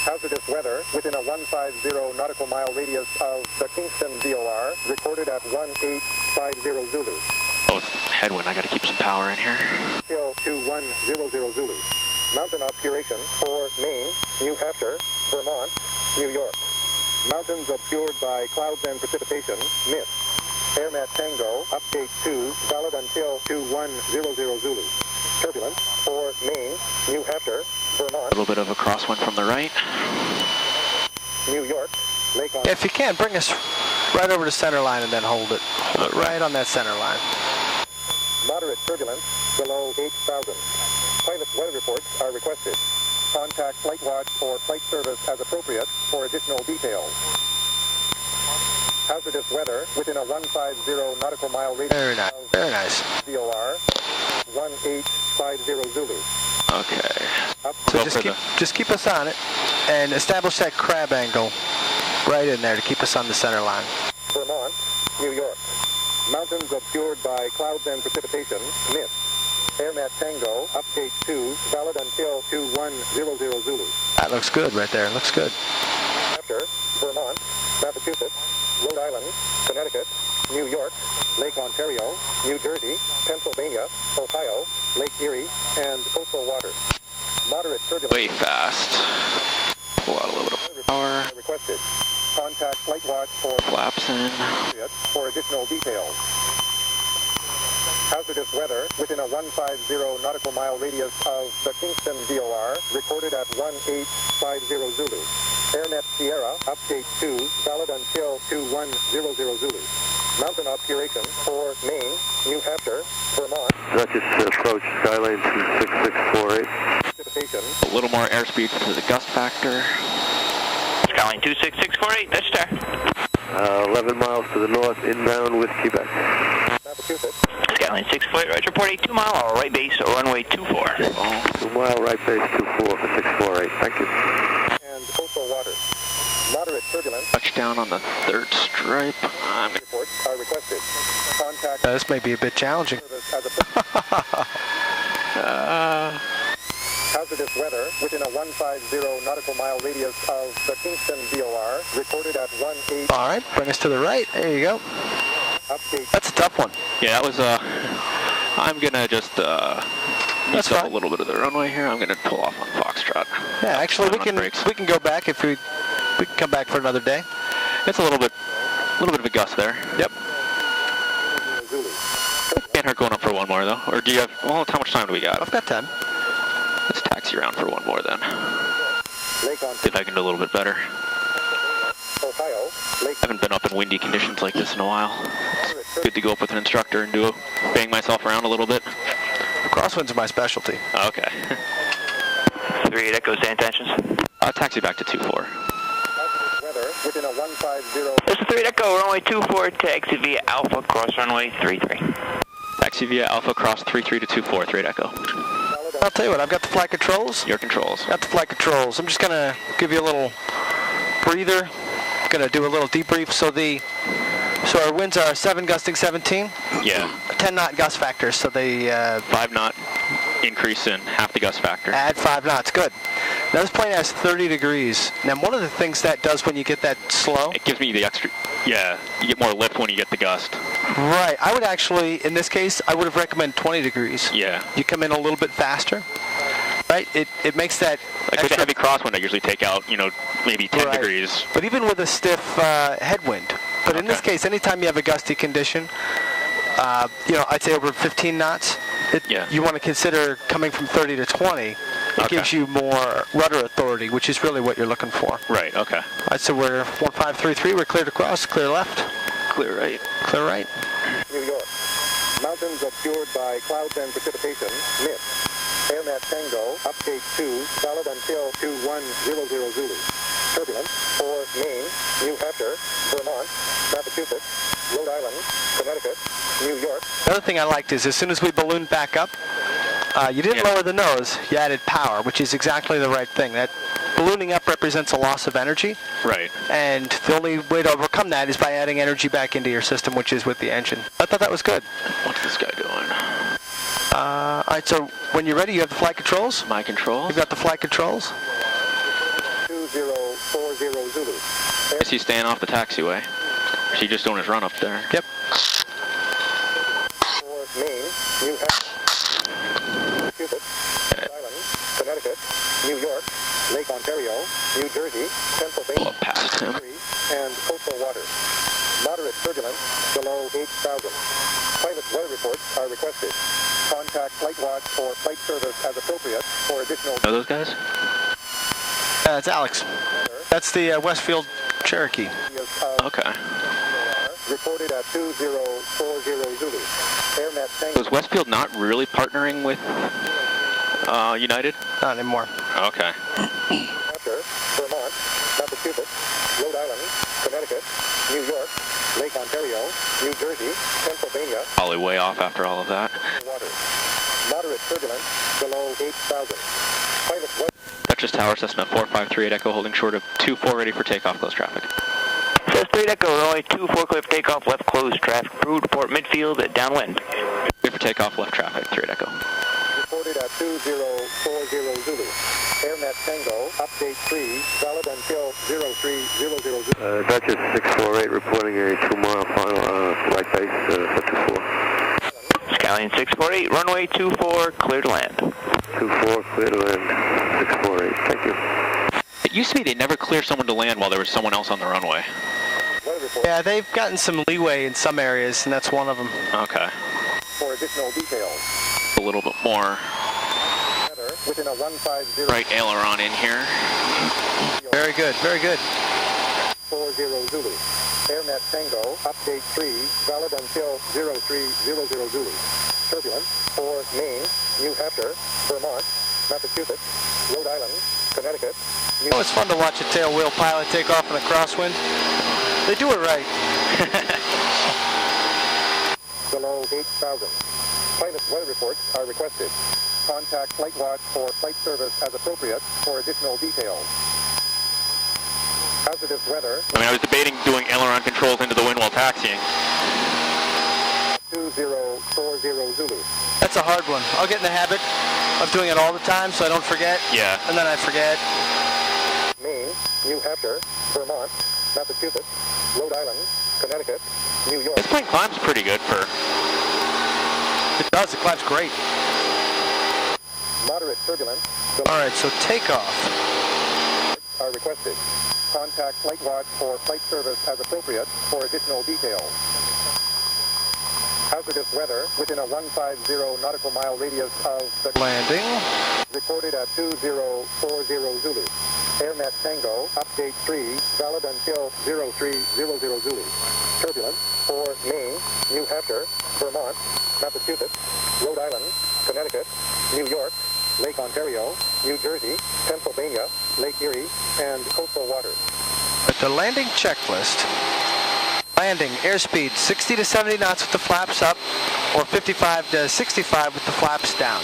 Hazardous weather within a 150 nautical mile radius of the Kingston VOR, recorded at 1850 Zulu. Oh, it's headwind. I got to keep some power in here. Till 2100 Zulu. Mountain obscuration for Maine, New Hampshire, Vermont, New York. Mountains obscured by clouds and precipitation, mist. AirNet Tango, update 2, valid until 2100 Zulu. Turbulence for Maine, New Hampshire, Vermont. A little bit of a crosswind from the right. New York, Lake on... If you can, bring us right over to center line and then hold it. Hold it right on that center line. Moderate turbulence below 8,000. Pilot weather reports are requested. Contact Flight Watch or Flight Service as appropriate for additional details. Hazardous weather within a 150 nautical mile radius. Very nice. Very nice. VOR 1850 Zulu. Okay. So just keep us on it and establish that crab angle right in there to keep us on the center line. Vermont, New York. Mountains obscured by clouds and precipitation, mist. AirNet Tango, update 2, valid until 2100 Zulu. That looks good right there. Looks good. After Vermont, Massachusetts, Rhode Island, Connecticut, New York, Lake Ontario, New Jersey, Pennsylvania, Ohio, Lake Erie, and coastal waters. Moderate turbulence. Way fast. Pull out a little bit of power. Requested. Contact Flight Watch for flaps in. For additional details. Hazardous weather within a 150 nautical mile radius of the Kingston VOR, recorded at 1850 Zulu. AirNet Sierra, update 2, valid until 2100 Zulu. Mountain obscuration for Maine, New Hampshire, Vermont. Duchess approach Skyline 26648. Precipitation. A little more airspeed for the gust factor. Skyline 26648, Dutch Tower. 11 miles to the north, inbound with Quebec. Massachusetts. Skyline 648, Roger, report a 2 mile right base, runway 24. 2 mile right base, 24 for 648. Thank you. And coastal waters. Moderate turbulence. Touchdown on the third stripe. Reports are requested. Contact. This may be a bit challenging. Hazardous weather within a 150 nautical mile radius of the Kingston VOR, recorded at 18. All right, bring us to the right. There you go. Update. That's a tough one. Yeah, that was, I'm gonna just, use up a little bit of the runway here. I'm gonna pull off on Foxtrot. Yeah, actually, we can go back if we can come back for another day. It's a little bit of a gust there. Yep. Can't hurt going up for one more though. Or do you have? Well, how much time do we got? I've got time. Let's taxi around for one more then. See if I can do a little bit better. I haven't been up in windy conditions like this in a while. It's good to go up with an instructor and bang myself around a little bit. Crosswinds are my specialty. Okay. 38 Echo, stay intentions. Taxi back to 24. Within a 150. This is 38 Echo, runway 24, taxi via Alpha, cross runway 33. Taxi via Alpha, cross 33 to 24, 38 Echo. I'll tell you what, I've got the flight controls. Your controls. Got the flight controls. I'm just going to give you a little breather. Going to do a little debrief. So our winds are 7 gusting 17. Yeah. 10 knot gust factors. So they 5 knot increase in half the gust factor. Add 5 knots. Good. Now this plane has 30 degrees. Now one of the things that does when you get that slow, it gives me the extra. Yeah, you get more lift when you get the gust. Right. I would actually, in this case, I would have recommended 20 degrees. Yeah. You come in a little bit faster. Right. It makes that. Like with a heavy crosswind, I usually take out, maybe 10 degrees. But even with a stiff headwind. But in this case, anytime you have a gusty condition, I'd say over 15 knots, you want to consider coming from 30 to 20. It gives you more rudder authority, which is really what you're looking for. Right, okay. All right, so we're 1533, we're clear to cross, clear left. Clear right. Clear right. New York. Mountains obscured by clouds and precipitation, mist. AirNet Tango, update 2, solid until 2100 Zulu. Turbulence for Maine, New Hampshire, Vermont, Massachusetts, Rhode Island, Connecticut, New York. The other thing I liked is as soon as we ballooned back up, you didn't lower the nose, you added power, which is exactly the right thing. That ballooning up represents a loss of energy. Right. And the only way to overcome that is by adding energy back into your system, which is with the engine. I thought that was good. What's this guy doing? All right, so when you're ready, you have the flight controls? My controls. You've got the flight controls? 2040 Zulu. Is he staying off the taxiway? Or is he just doing his run up there? Yep. For Maine, New Hampshire, Massachusetts, Rhode Island, Connecticut, New York, Lake Ontario, New Jersey, Pennsylvania, Pull up past him. and coastal waters. Moderate turbulence below 8,000. Pilot weather reports are requested. Contact Flight Watch or flight service as appropriate for additional... Know those guys? It's Alex. That's the Westfield Cherokee. Okay. Reported at 2040 Zulu. AirNet Tango. So is Westfield not really partnering with United? Not anymore. Okay. Hampshire, Vermont, Massachusetts, Rhode Island, Connecticut, New York, Lake Ontario, New Jersey, Pennsylvania. Probably way off after all of that. Water. Moderate turbulence below 8,000. Pilot weather. Duchess Tower, Cessna 4538 Echo, holding short of 24, ready for takeoff, close traffic. Says 3 Echo, runway 24, clear for takeoff, left closed, traffic approved, report midfield at downwind. Clear for takeoff, left traffic, 3 Echo. Reported at 2040 Zulu. AirNet Tango, update 3, valid until 0300 Zulu. Duchess 648 reporting a 2-mile final flight base for 24. Skyline 648, runway 24, clear to land. 24, clear to land, 648, thank you. It used to be they never clear someone to land while there was someone else on the runway. Yeah, they've gotten some leeway in some areas, and that's one of them. Okay. For additional details. A little bit more within a 150 right aileron in here. Very good, very good. 40 Zulu. AirNet Tango, update 3, valid until 0300 Zulu. Turbulence for Maine, New Hampshire, Vermont, Massachusetts, Rhode Island, Connecticut. It's fun to watch a tail wheel pilot take off in a crosswind. They do it right. Below 8,000. Pilot weather reports are requested. Contact Flight Watch or flight service as appropriate for additional details. Hazardous weather. I was debating doing aileron controls into the wind while taxiing. 2040 Zulu. That's a hard one. I'll get in the habit of doing it all the time so I don't forget. Yeah. And then I forget. Maine, New Hampshire, Vermont, Massachusetts, Rhode Island, Connecticut, New York. This plane climbs pretty good for... It does. It climbs great. Moderate turbulence. All right, so takeoff. Are requested. Contact Flight Watch for flight service as appropriate for additional details. Hazardous weather within a 150 nautical mile radius of the landing. Recorded at 2040 Zulu. AirNet Tango, update 3, valid until 0300 Zulu. Turbulence for Maine, New Hampshire, Vermont, Massachusetts, Rhode Island, Connecticut, New York, Lake Ontario, New Jersey, Pennsylvania, Lake Erie, and coastal waters. At the landing checklist, landing airspeed 60 to 70 knots with the flaps up, or 55 to 65 with the flaps down.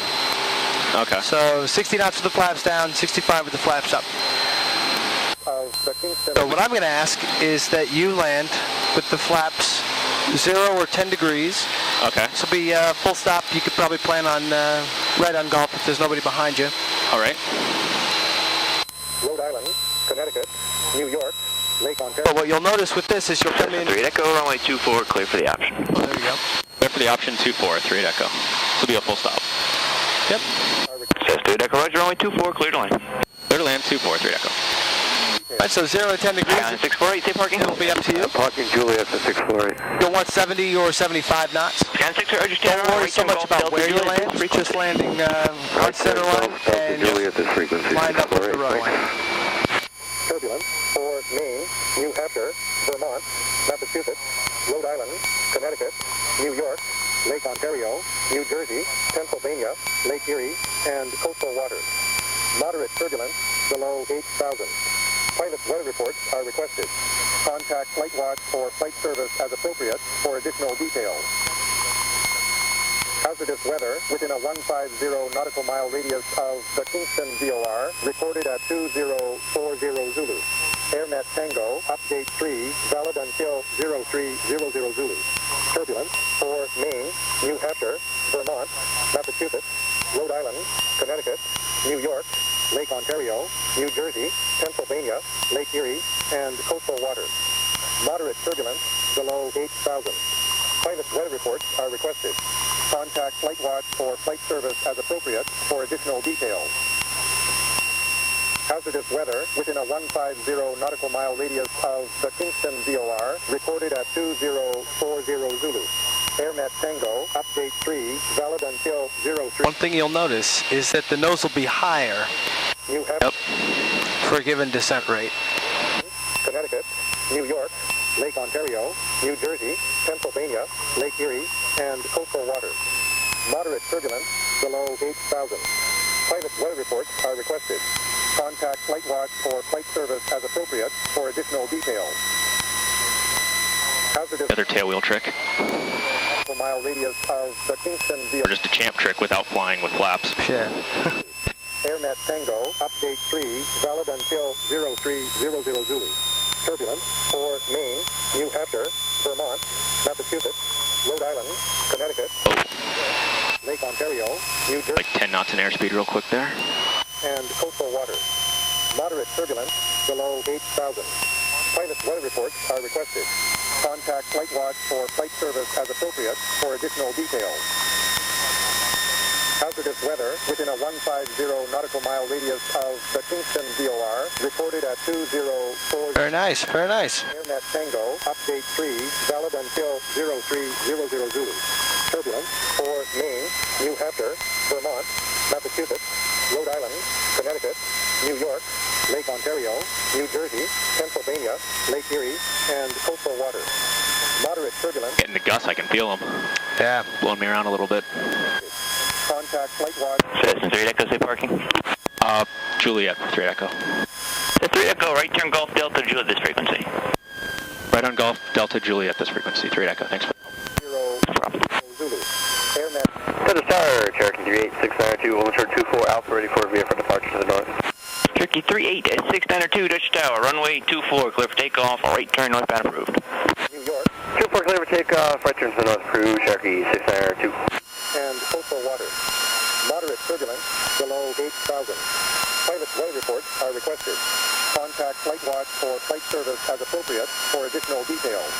Okay. So 60 knots with the flaps down, 65 with the flaps up. So what I'm going to ask is that you land with the flaps 0 or 10 degrees. Okay. This will be full stop. You could probably plan on right on Gulf if there's nobody behind you. All right. Rhode Island, Connecticut, New York, Lake Ontario. But what you'll notice with this is you'll come in... 3 Echo, runway 24, clear for the option. Oh, there you go. Clear for the option 24, 3 Echo. This will be a full stop. Yep. Says 3 Echo, roger, runway 24, clear to land. Clear to land 24, 3 Echo. All right, so 0 to 10 degrees. 648, safe parking. It'll be up to you. Parking Juliet to 648. You'll want 70 or 75 knots. Don't worry so much about where you land. Just landing right center line and Juliet this frequency. lined up with the runway. Turbulence for Maine, New Hampshire, Vermont, Massachusetts, Rhode Island, Connecticut, New York, Lake Ontario, New Jersey, Pennsylvania, Lake Erie, and coastal waters. Moderate turbulence below 8,000. Pilot weather reports are requested. Contact Flight Watch for flight service as appropriate for additional details. Hazardous weather within a 150 nautical mile radius of the Kingston VOR recorded at 2040 Zulu. AirNet Tango, update 3, valid until 0300 Zulu. Turbulence for Maine, New Hampshire, Vermont, Massachusetts, Rhode Island, Connecticut, New York, Lake Ontario, New Jersey, Pennsylvania, Lake Erie, and coastal waters. Moderate turbulence below 8,000. Pilot weather reports are requested. Contact Flight Watch for flight service as appropriate for additional details. Hazardous weather within a 150 nautical mile radius of the Kingston VOR recorded at 2040 Zulu. AirNet Tango, update 3, valid until 03. One thing you'll notice is that the nose will be higher for a given descent rate. Connecticut, New York, Lake Ontario, New Jersey, Pennsylvania, Lake Erie, and coastal waters. Moderate turbulence below 8,000. Pilot weather reports are requested. Contact Flight Watch for flight service as appropriate for additional details. Hazardous Other tailwheel trick. mile radius of the Kingston VOR. Or just a champ trick without flying with flaps. Yeah. AirNet Tango, update 3, valid until 0300 Zulu. Turbulence for Maine, New Hampshire, Vermont, Massachusetts, Rhode Island, Connecticut, Lake Ontario, New Jersey. Like 10 knots in airspeed real quick there. And coastal waters. Moderate turbulence below 8,000. Pilot weather reports are requested. Contact Flight Watch for flight service as appropriate for additional details. Hazardous weather within a 150 nautical mile radius of the Kingston VOR recorded at 2040. Very nice, very nice. AirNet Tango, update 3, valid until 0300 Zulu. Turbulence for Maine, New Hampshire, Vermont, Massachusetts, Rhode Island, Connecticut, New York, Lake Ontario, New Jersey, Pennsylvania, Lake Erie, and coastal waters. Moderate turbulence. Getting the gusts, I can feel them. Yeah. Blowing me around a little bit. Contact Flight Watch. Citizen 3 Echo, safe parking. Juliet, 3 Echo. The 3 Echo, right turn Golf Delta Juliet this frequency. Right on Golf Delta Juliet this frequency, 3 Echo, thanks. 0 Zulu. AirNet. Center Tower, Cherokee 38692, will ensure 24 Alpha ready for VA for departure to the north. Cherokee 38692, Dutch Tower, runway 24, clear for takeoff, right turn northbound approved. New York. 24 clear for takeoff, right turn to the north approved, Cherokee 6992. And coastal waters. Moderate turbulence below 8,000. Pilot weather reports are requested. Contact Flight Watch for flight service as appropriate for additional details.